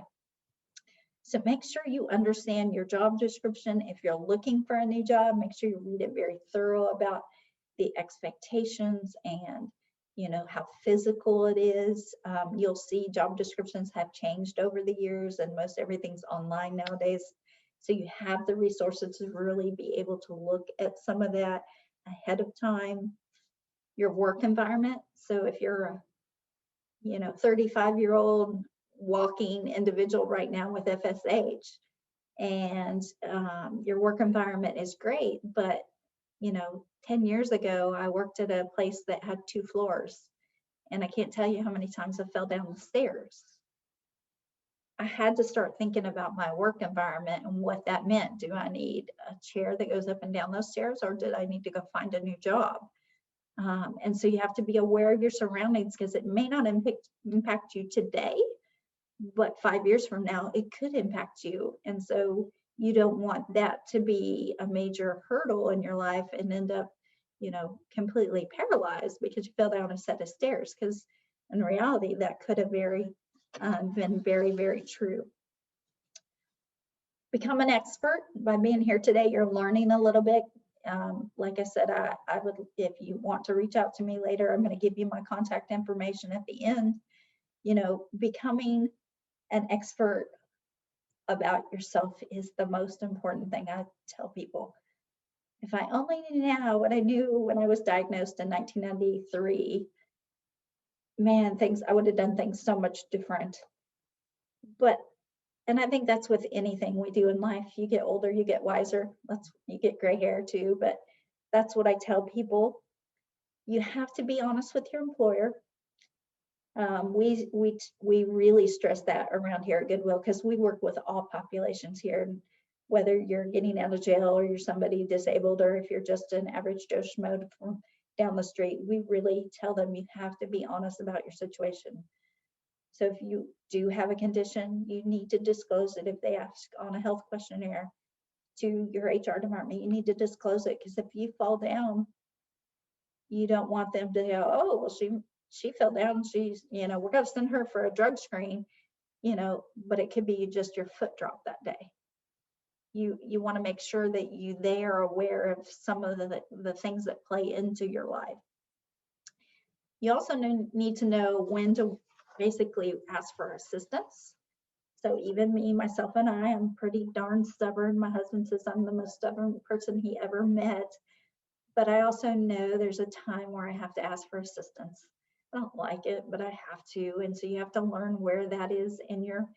So make sure you understand your job description. If you're looking for a new job, make sure you read it very thorough about the expectations and, you know, how physical it is. You'll see job descriptions have changed over the years, and most everything's online nowadays. So you have the resources to really be able to look at some of that ahead of time. Your work environment. So if you're a, you know, 35-year-old walking individual right now with FSH, and your work environment is great, but you know, 10 years ago I worked at a place that had 2 floors, and I can't tell you how many times I fell down the stairs. I had to start thinking about my work environment and what that meant. Do I need a chair that goes up and down those stairs, or did I need to go find a new job? And so you have to be aware of your surroundings, because it may not impact you today, but 5 years from now, it could impact you. And so you don't want that to be a major hurdle in your life and end up, completely paralyzed because you fell down a set of stairs, because in reality, that could have been very, very true. Become an expert. By being here today, you're learning a little bit. Like I said, I would, if you want to reach out to me later, I'm going to give you my contact information at the end. Becoming an expert about yourself is the most important thing I tell people. If I only knew now what I knew when I was diagnosed in 1993, man, I would have done things so much different. And I think that's with anything we do in life. You get older, you get wiser. You get gray hair too, but that's what I tell people. You have to be honest with your employer. We really stress that around here at Goodwill, because we work with all populations here. And whether you're getting out of jail or you're somebody disabled, or if you're just an average Joe Schmo from down the street, we really tell them you have to be honest about your situation. So if you do have a condition, you need to disclose it. If they ask on a health questionnaire to your HR department, you need to disclose it, because if you fall down, you don't want them to go, oh, well, she fell down. She's, we're going to send her for a drug screen, but it could be just your foot dropped that day. You want to make sure that they are aware of some of the things that play into your life. You also need to know when to basically ask for assistance. So even me, myself, and I am pretty darn stubborn. My husband says I'm the most stubborn person he ever met. But I also know there's a time where I have to ask for assistance. I don't like it, but I have to. And so you have to learn where that is in your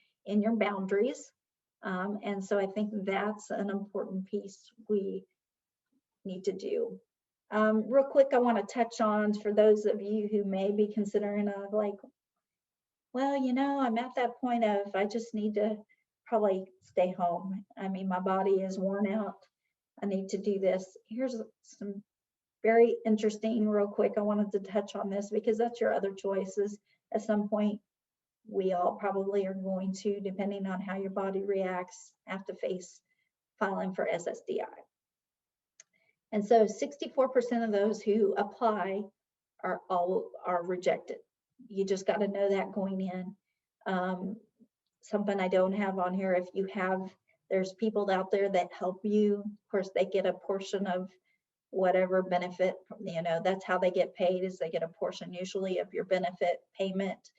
boundaries. And so I think that's an important piece we need to do. Real quick, I want to touch on, for those of you who may be considering well, I'm at that point of I just need to probably stay home. I mean, my body is worn out. I need to do this. Here's some very interesting, real quick. I wanted to touch on this because that's your other choices. At some point, we all probably are going to, depending on how your body reacts, have to face filing for SSDI. And so 64% of those who apply are rejected. You just got to know that going in. Something I don't have on here, if you have, there's people out there that help you. Of course, they get a portion of whatever benefit, that's how they get paid, is they get a portion usually of your benefit payment.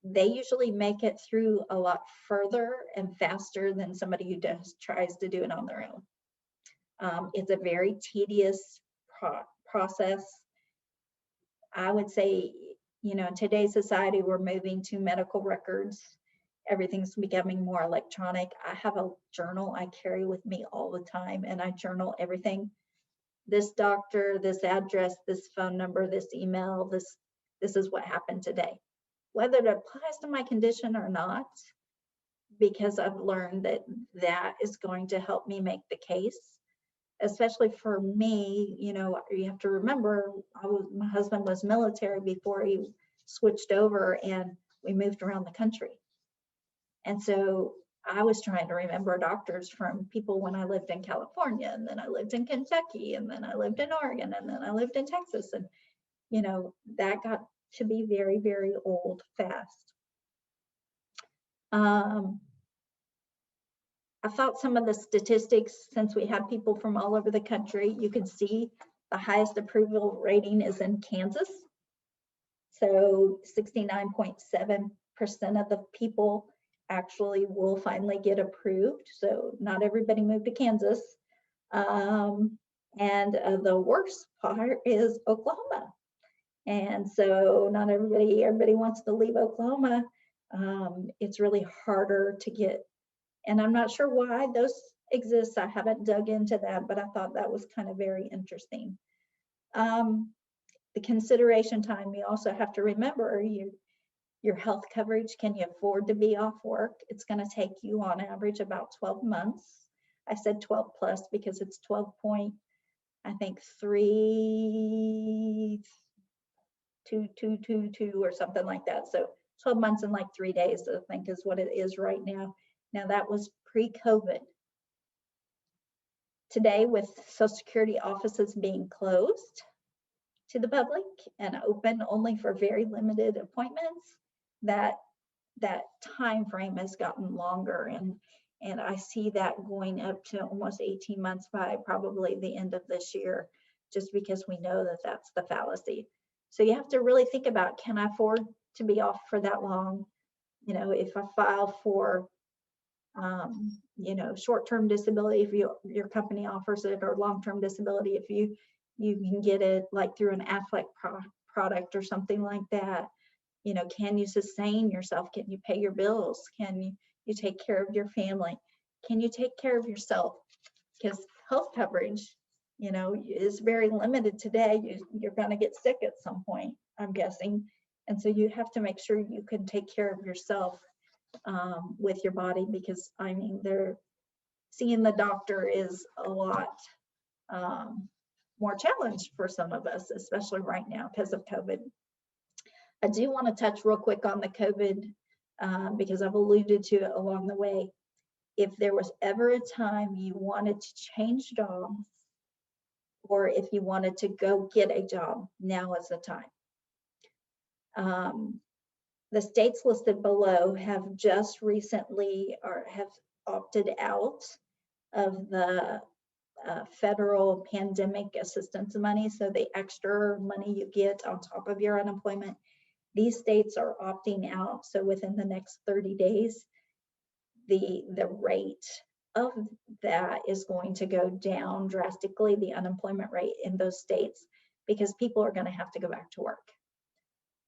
They usually make it through a lot further and faster than somebody who tries to do it on their own. It's a very tedious process. I would say, in today's society, we're moving to medical records. Everything's becoming more electronic. I have a journal I carry with me all the time, and I journal everything. This doctor, this address, this phone number, this email, this is what happened today. Whether it applies to my condition or not, because I've learned that is going to help me make the case. Especially for me, you have to remember, my husband was military before he switched over, and we moved around the country. And so I was trying to remember doctors from people when I lived in California, and then I lived in Kentucky, and then I lived in Oregon, and then I lived in Texas. And, that got to be very, very old fast. I thought some of the statistics, since we have people from all over the country, you can see the highest approval rating is in Kansas. So 69.7% of the people actually will finally get approved. So not everybody moved to Kansas. And the worst part is Oklahoma. And so not everybody wants to leave Oklahoma. It's really harder to get. And I'm not sure why those exist. I haven't dug into that, but I thought that was kind of very interesting. The consideration time, you also have to remember your health coverage. Can you afford to be off work? It's going to take you on average about 12 months. I said 12 plus because it's 12.1 I think 3,222 or something like that. So 12 months and like 3 days, I think is what it is right now. Now that was pre-COVID. Today, with Social Security offices being closed to the public and open only for very limited appointments, that time frame has gotten longer, and I see that going up to almost 18 months by probably the end of this year, just because we know that that's the fallacy. So you have to really think about, can I afford to be off for that long? You know, if I file for you know, short-term disability, if your company offers it, or long-term disability, if you can get it like through an Affleck product or something like that. You know, can you sustain yourself? Can you pay your bills? Can you take care of your family? Can you take care of yourself? Because health coverage, you know, is very limited today. You're going to get sick at some point, I'm guessing. And so you have to make sure you can take care of yourself with your body, because I mean, seeing the doctor is a lot more challenged for some of us, especially right now because of COVID. I do want to touch real quick on the COVID because I've alluded to it along the way. If there was ever a time you wanted to change jobs, or if you wanted to go get a job, now is the time. The states listed below have just recently or have opted out of the federal pandemic assistance money. So the extra money you get on top of your unemployment, these states are opting out. So within the next 30 days, the rate of that is going to go down drastically, the unemployment rate in those states, because people are going to have to go back to work.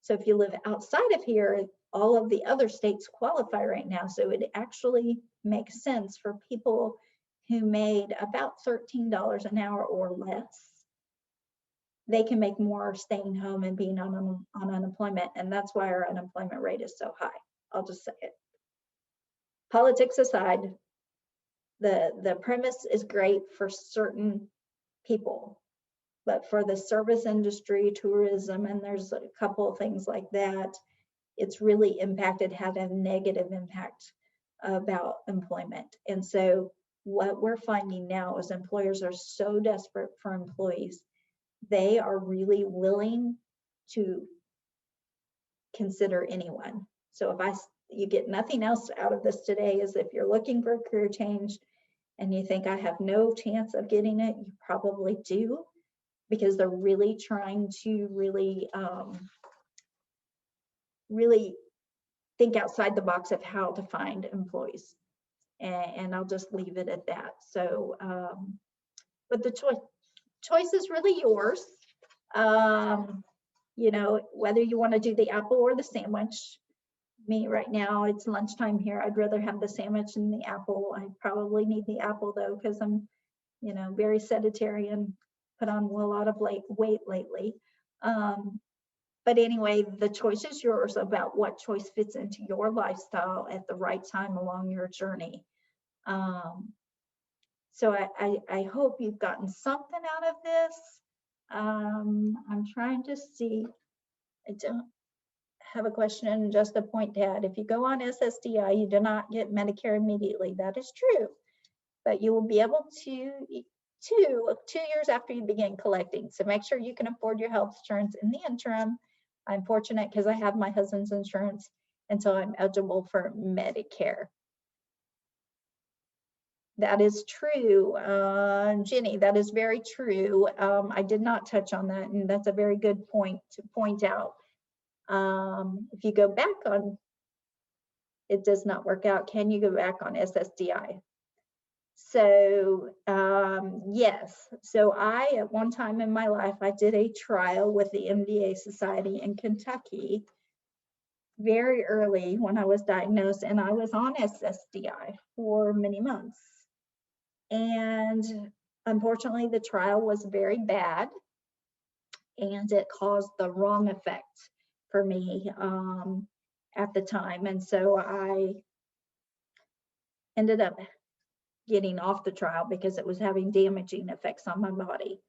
So if you live outside of here, all of the other states qualify right now. So it actually makes sense for people who made about $13 an hour or less. They can make more staying home and being on unemployment. And that's why our unemployment rate is so high. I'll just say it. Politics aside, the premise is great for certain people, but for the service industry, tourism, and there's a couple of things like that, it's really had a negative impact about employment. And so what we're finding now is employers are so desperate for employees, they are really willing to consider anyone. So if you get nothing else out of this today, is if you're looking for a career change and you think I have no chance of getting it, you probably do, because they're really trying to really think outside the box of how to find employees. And I'll just leave it at that. So, but the choice is really yours. You know, whether you want to do the apple or the sandwich. Me right now, it's lunchtime here. I'd rather have the sandwich than the apple. I probably need the apple though, because I'm, you know, very sedentary and put on a lot of weight lately. But anyway, the choice is yours about what choice fits into your lifestyle at the right time along your journey. So I hope you've gotten something out of this. I'm trying to see. I don't have a question, just a point to add. If you go on SSDI, you do not get Medicare immediately. That is true, but you will be able to 2 years after you begin collecting. So make sure you can afford your health insurance in the interim. I'm fortunate because I have my husband's insurance, and so I'm eligible for Medicare. That is true, Jenny, that is very true. I did not touch on that, and that's a very good point to point out. If you go back on, it does not work out. Can you go back on SSDI? So yes, so at one time in my life, I did a trial with the MDA Society in Kentucky very early when I was diagnosed, and I was on SSDI for many months. And unfortunately, the trial was very bad, and it caused the wrong effect for me at the time. And so I ended up getting off the trial because it was having damaging effects on my body.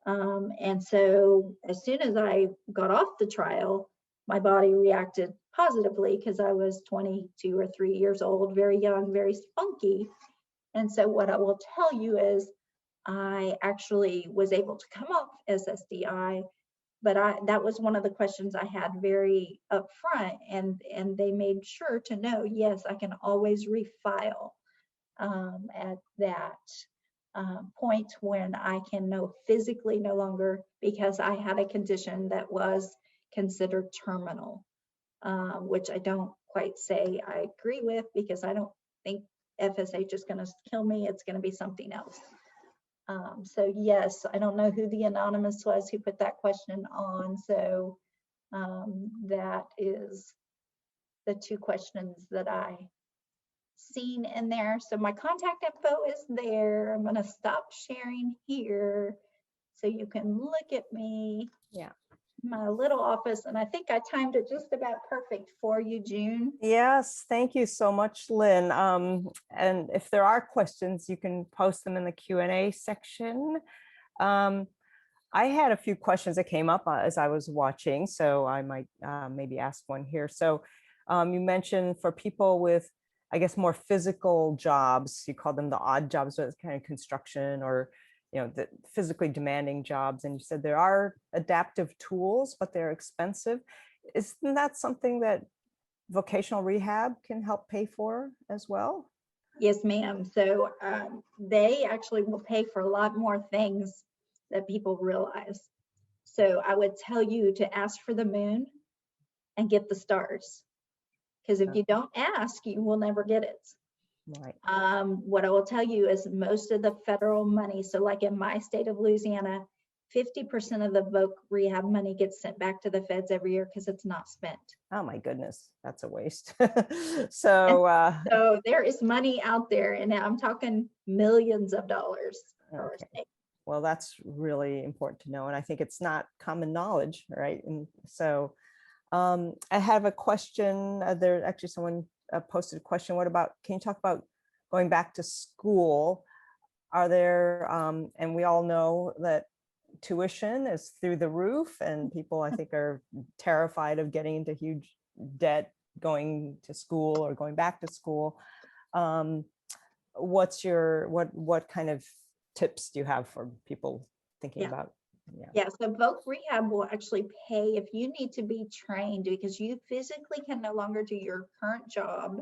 And so as soon as I got off the trial, my body reacted positively because I was 22 or 3 years old, very young, very spunky. And so what I will tell you is I actually was able to come off SSDI, but that was one of the questions I had very upfront, and they made sure to know, yes, I can always refile at that point when I can physically no longer, because I had a condition that was considered terminal, which I don't quite say I agree with, because I don't think FSH is going to kill me. It's going to be something else. So yes, I don't know who the anonymous was who put that question on. So that is the two questions that I seen in there. So my contact info is there. I'm going to stop sharing here so you can look at me. Yeah. My little office, and I think I timed it just about perfect for you, June. Yes, thank you so much, Lynn. And if there are questions, you can post them in the Q&A section. I had a few questions that came up as I was watching, so I might maybe ask one here. So you mentioned for people with, I guess, more physical jobs, you call them the odd jobs, so it's kind of construction or the physically demanding jobs. And you said there are adaptive tools, but they're expensive. Isn't that something that vocational rehab can help pay for as well? Yes, ma'am. So they actually will pay for a lot more things that people realize. So I would tell you to ask for the moon and get the stars. Because if you don't ask, you will never get it. Right. What I will tell you is most of the federal money, so like in my state of Louisiana, 50% of the voc rehab money gets sent back to the feds every year because it's not spent. Oh my goodness, that's a waste. So so there is money out there, and I'm talking millions of dollars for our state. Well, that's really important to know, and I think it's not common knowledge, right? And so I have a question. There actually someone posted a question. What about, can you talk about going back to school? Are there, and we all know that tuition is through the roof, and people I think are terrified of getting into huge debt going to school or going back to school. What's your, what kind of tips do you have for people thinking about? Yeah, so voc rehab will actually pay if you need to be trained because you physically can no longer do your current job.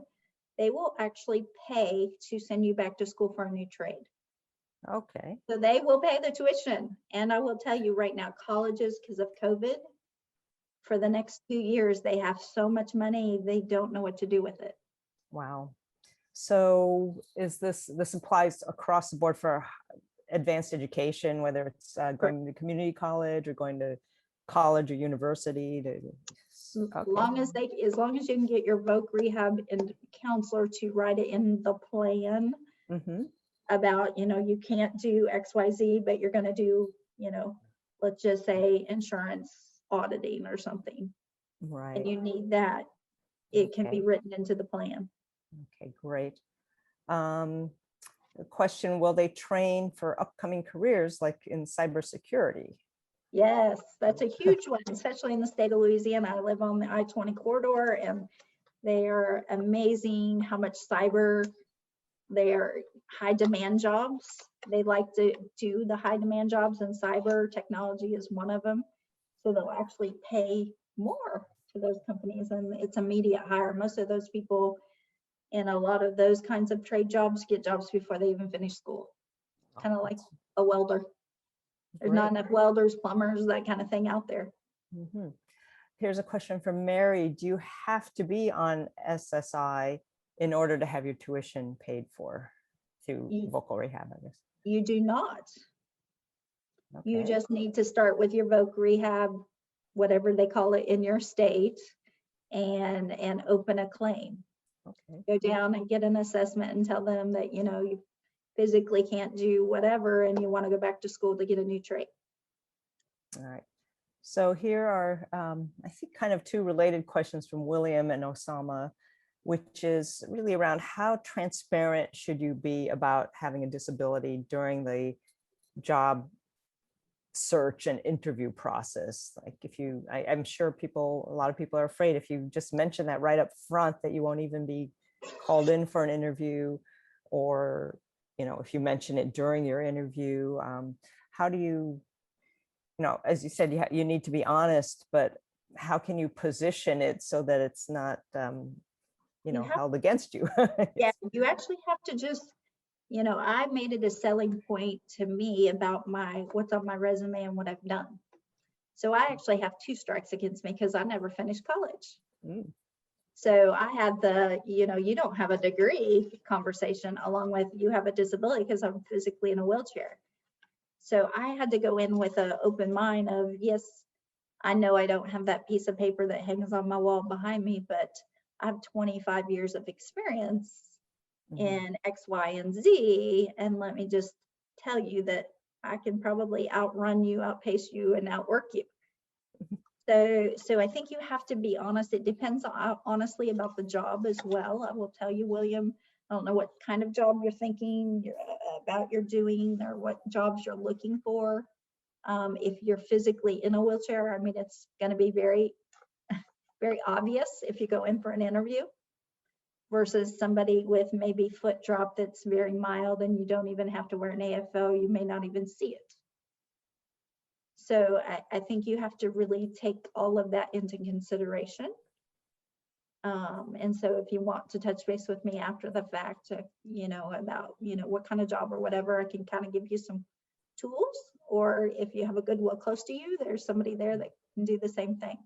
They will actually pay to send you back to school for a new trade. Okay. So they will pay the tuition. And I will tell you right now, colleges, because of COVID, for the next 2 years, they have so much money, they don't know what to do with it. Wow. So is this applies across the board for advanced education, whether it's going to community college or going to college or university? Okay. As long as you can get your voc rehab and counselor to write it in the plan about, you can't do XYZ, but you're going to do, let's just say insurance auditing or something. Right. And you need that. It can be written into the plan. Okay, great. The question, will they train for upcoming careers like in cybersecurity? Yes, that's a huge one, especially in the state of Louisiana. I live on the I-20 corridor, and they are amazing how much cyber, they are high demand jobs. They like to do the high demand jobs, and cyber technology is one of them. So they'll actually pay more to those companies, and it's immediate hire. Most of those people in a lot of those kinds of trade jobs get jobs before they even finish school. Kind of like a welder. There's not enough welders, plumbers, that kind of thing out there. Here's a question from Mary. Do you have to be on SSI in order to have your tuition paid for through vocal rehab, I guess? You do not. Okay. You just need to start with your voc rehab, whatever they call it in your state, and open a claim. Okay. Go down and get an assessment and tell them that, you physically can't do whatever and you want to go back to school to get a new trade. All right. So here are, I think, kind of two related questions from William and Osama, which is really around how transparent should you be about having a disability during the job search and interview process? Like if you, I'm sure a lot of people are afraid if you just mention that right up front that you won't even be called in for an interview, or, if you mention it during your interview, how do you, as you said, you need to be honest, but how can you position it so that it's not, held against you? Yeah, you actually have to just, I made it a selling point to me about what's on my resume and what I've done. So I actually have 2 strikes against me because I never finished college. Mm. So I had the, you don't have a degree conversation along with you have a disability because I'm physically in a wheelchair. So I had to go in with an open mind of, yes, I know I don't have that piece of paper that hangs on my wall behind me, but I have 25 years of experience in X, Y, and Z. And let me just tell you that I can probably outrun you, outpace you, and outwork you. So I think you have to be honest. It depends honestly about the job as well. I will tell you, William, I don't know what kind of job you're thinking about you're doing or what jobs you're looking for. If you're physically in a wheelchair, I mean, it's going to be very, very obvious if you go in for an interview versus somebody with maybe foot drop that's very mild and you don't even have to wear an AFO. You may not even see it. So I think you have to really take all of that into consideration. And so if you want to touch base with me after the fact, about, what kind of job or whatever, I can kind of give you some tools, or if you have a Goodwill close to you, there's somebody there that can do the same thing.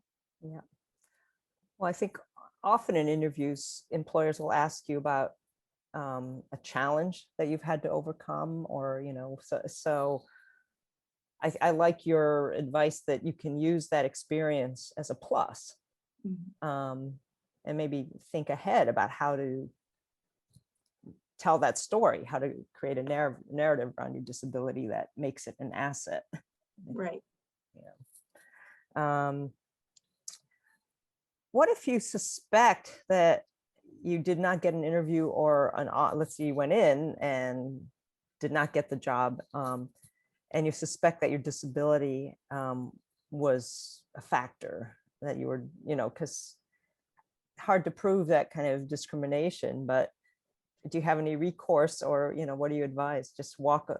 Yeah. Well, I think often in interviews, employers will ask you about a challenge that you've had to overcome, or, so I like your advice that you can use that experience as a plus, and maybe think ahead about how to tell that story, how to create a narrative around your disability that makes it an asset. Right. Yeah. What if you suspect that you did not get an interview, or let's say you went in and did not get the job, and you suspect that your disability was a factor, that you were, because hard to prove that kind of discrimination, but do you have any recourse, or, what do you advise? Just walk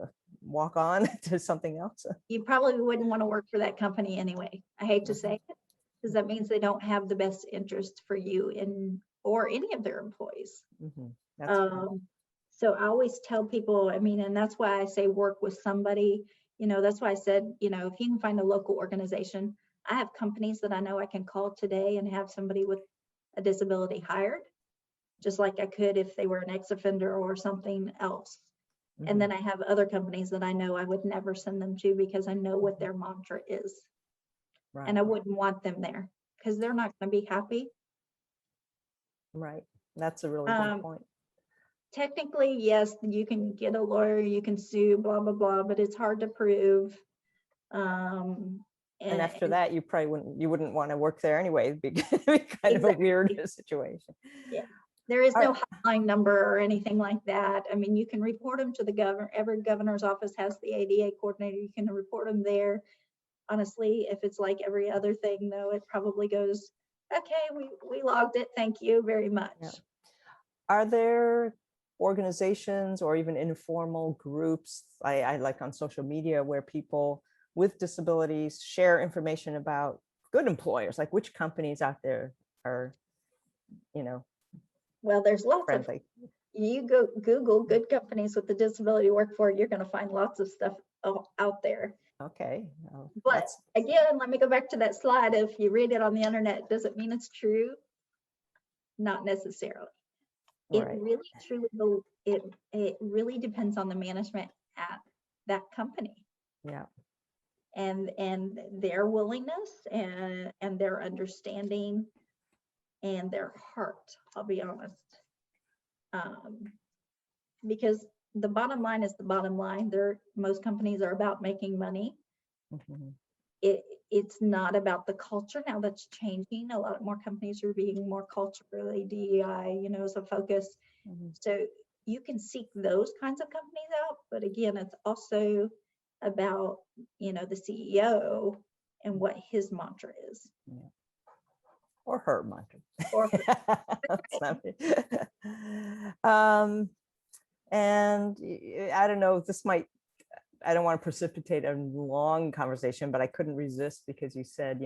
on to something else? You probably wouldn't want to work for that company anyway. I hate to say it, because that means they don't have the best interest for you or any of their employees. So I always tell people, and that's why I say work with somebody, that's why I said, if you can find a local organization. I have companies that I know I can call today and have somebody with a disability hired, just like I could if they were an ex-offender or something else. And then I have other companies that I know I would never send them to because I know what their mantra is. Right. And I wouldn't want them there because they're not going to be happy. Right. That's a really good point. Technically, yes, you can get a lawyer, you can sue, blah, blah, blah, but it's hard to prove. And after that, you wouldn't want to work there anyway. It'd be kind of a weird situation. Yeah. There is no hotline number or anything like that. You can report them to the governor. Every governor's office has the ADA coordinator. You can report them there. Honestly, if it's like every other thing, though, it probably goes, okay, we logged it. Thank you very much. Yeah. Are there organizations or even informal groups, I like on social media, where people with disabilities share information about good employers, like which companies out there are, well, there's lots friendly. You go Google good companies with the disability to work for, you're going to find lots of stuff out there. Okay. But again, let me go back to that slide. If you read it on the internet, does it mean it's true? Not necessarily. Right. It really, truly, it really depends on the management at that company. Yeah. And their willingness and their understanding and their heart, I'll be honest. Because the bottom line is the bottom line. Most companies are about making money. It's not about the culture. Now that's changing. A lot more companies are being more culturally DEI, as a focus. So you can seek those kinds of companies out. But again, it's also about, the CEO and what his mantra is. Yeah. Or her mantra. Or and I don't know, I don't want to precipitate a long conversation, but I couldn't resist because you said,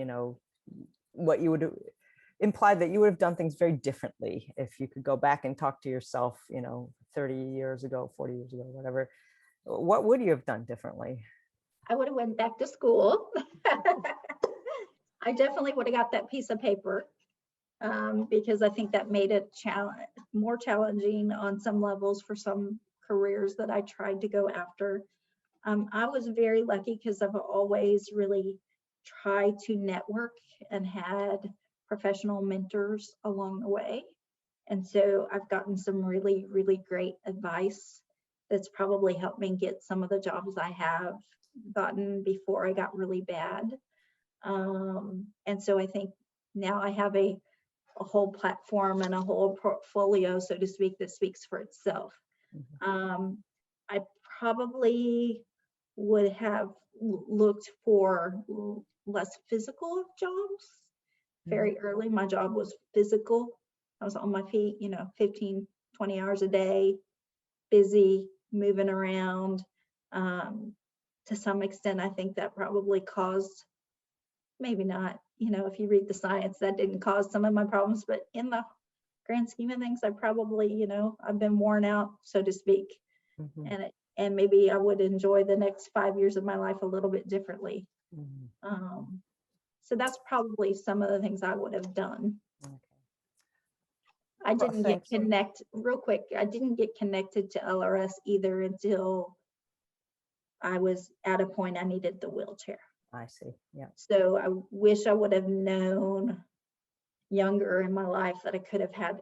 what you would imply that you would have done things very differently if you could go back and talk to yourself, 30 years ago, 40 years ago, whatever. What would you have done differently? I would have went back to school. I definitely would have got that piece of paper because I think that made it more challenging on some levels for some careers that I tried to go after. I was very lucky because I've always really tried to network and had professional mentors along the way. And so I've gotten some really, really great advice that's probably helped me get some of the jobs I have gotten before I got really bad. And so I think now I have a whole platform and a whole portfolio, so to speak, that speaks for itself. I probably would have looked for less physical jobs very early. My job was physical. I was on my feet, 15, 20 hours a day, busy, moving around. To some extent, I think that probably caused, maybe not, if you read the science, that didn't cause some of my problems, but in the grand scheme of things, I probably, I've been worn out, so to speak. And maybe I would enjoy the next 5 years of my life a little bit differently. So that's probably some of the things I would have done. I didn't get real quick. I didn't get connected to LRS either until I was at a point I needed the wheelchair. I see. Yeah. So I wish I would have known younger in my life that I could have had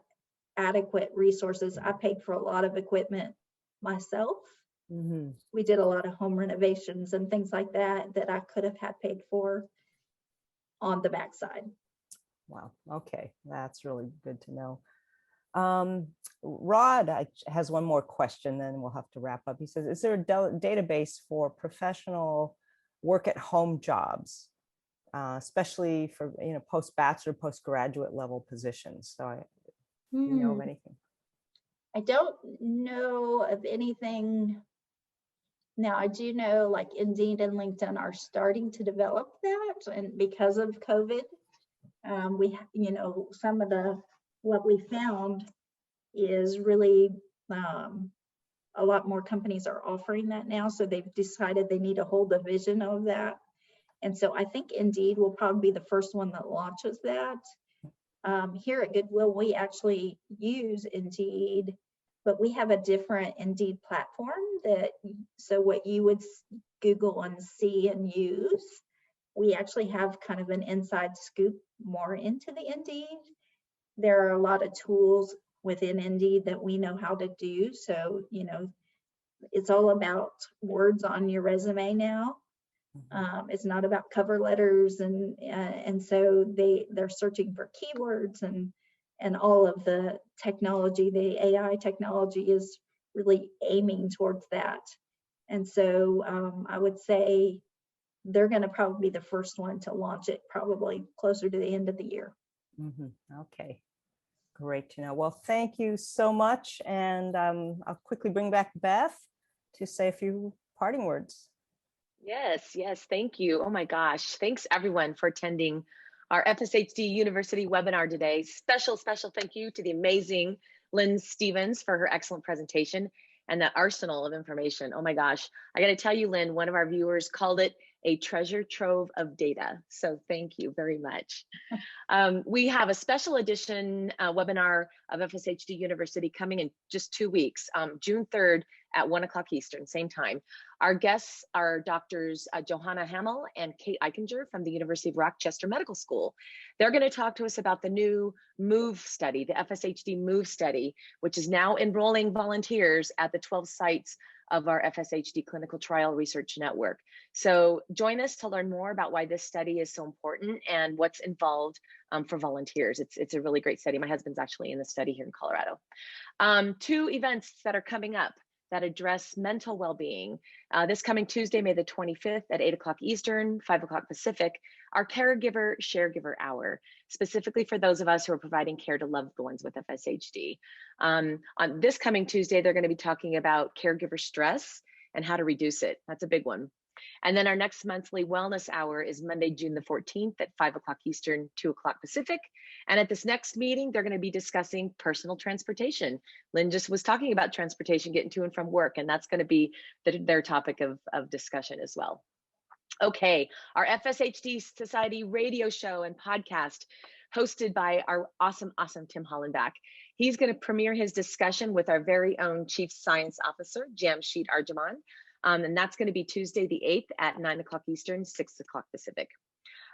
adequate resources. I paid for a lot of equipment myself. We did a lot of home renovations and things like that that I could have had paid for on the backside. Wow. Okay. That's really good to know. Rod has one more question, then we'll have to wrap up. He says, is there a database for professional work at home jobs, especially for, post-bachelor, postgraduate level positions? So do you know of anything? I don't know of anything. Now, I do know like Indeed and LinkedIn are starting to develop that. And because of COVID, we, some of what we found is really a lot more companies are offering that now. So they've decided they need a whole division of that. And so I think Indeed will probably be the first one that launches that. Here at Goodwill, we actually use Indeed, but we have a different Indeed platform so what you would Google and see and use, we actually have kind of an inside scoop more into the Indeed. There are a lot of tools within Indeed that we know how to do. So, it's all about words on your resume now. It's not about cover letters, and so they're searching for keywords and all of the technology. The AI technology is really aiming towards that, and so I would say they're going to probably be the first one to launch it, probably closer to the end of the year. Okay, great to know. Well, thank you so much, and I'll quickly bring back Beth to say a few parting words. Yes, thank you. Oh my gosh, thanks everyone for attending our FSHD University webinar today. Special thank you to the amazing Lynn Stevens for her excellent presentation and the arsenal of information. Oh my gosh, I gotta tell you, Lynn, one of our viewers called it a treasure trove of data. So thank you very much. We have a special edition webinar of FSHD University coming in just 2 weeks, June 3rd at 1 o'clock Eastern, same time. Our guests are doctors Johanna Hamill and Kate Eichinger from the University of Rochester Medical School. They're going to talk to us about the new MOVE study, the FSHD MOVE study, which is now enrolling volunteers at the 12 sites of our FSHD Clinical Trial Research Network. So join us to learn more about why this study is so important and what's involved for volunteers. It's a really great study. My husband's actually in the study here in Colorado. 2 events that are coming up that address mental well-being. This coming Tuesday, May the 25th at 8 o'clock Eastern, 5 o'clock Pacific, our Caregiver Sharegiver Hour, specifically for those of us who are providing care to loved ones with FSHD. On this coming Tuesday, they're going to be talking about caregiver stress and how to reduce it. That's a big one. And then our next monthly wellness hour is Monday, June the 14th at 5 o'clock Eastern, 2 o'clock Pacific. And at this next meeting, they're going to be discussing personal transportation. Lynn just was talking about transportation, getting to and from work, and that's going to be their topic of discussion as well. Okay, our FSHD Society radio show and podcast hosted by our awesome Tim Hollenbach. He's going to premiere his discussion with our very own Chief Science Officer, Jamshid Arjaman. And that's going to be Tuesday the 8th at 9 o'clock Eastern, 6 o'clock Pacific.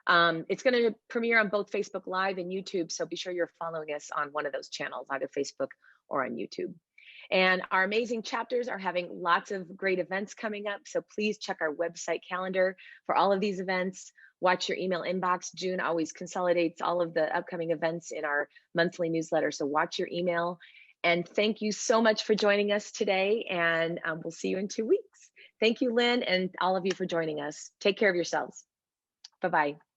It's going to premiere on both Facebook Live and YouTube, so be sure you're following us on one of those channels, either Facebook or on YouTube. And our amazing chapters are having lots of great events coming up, so please check our website calendar for all of these events. Watch your email inbox. June always consolidates all of the upcoming events in our monthly newsletter, so watch your email. And thank you so much for joining us today, and we'll see you in 2 weeks. Thank you, Lynn, and all of you for joining us. Take care of yourselves. Bye-bye.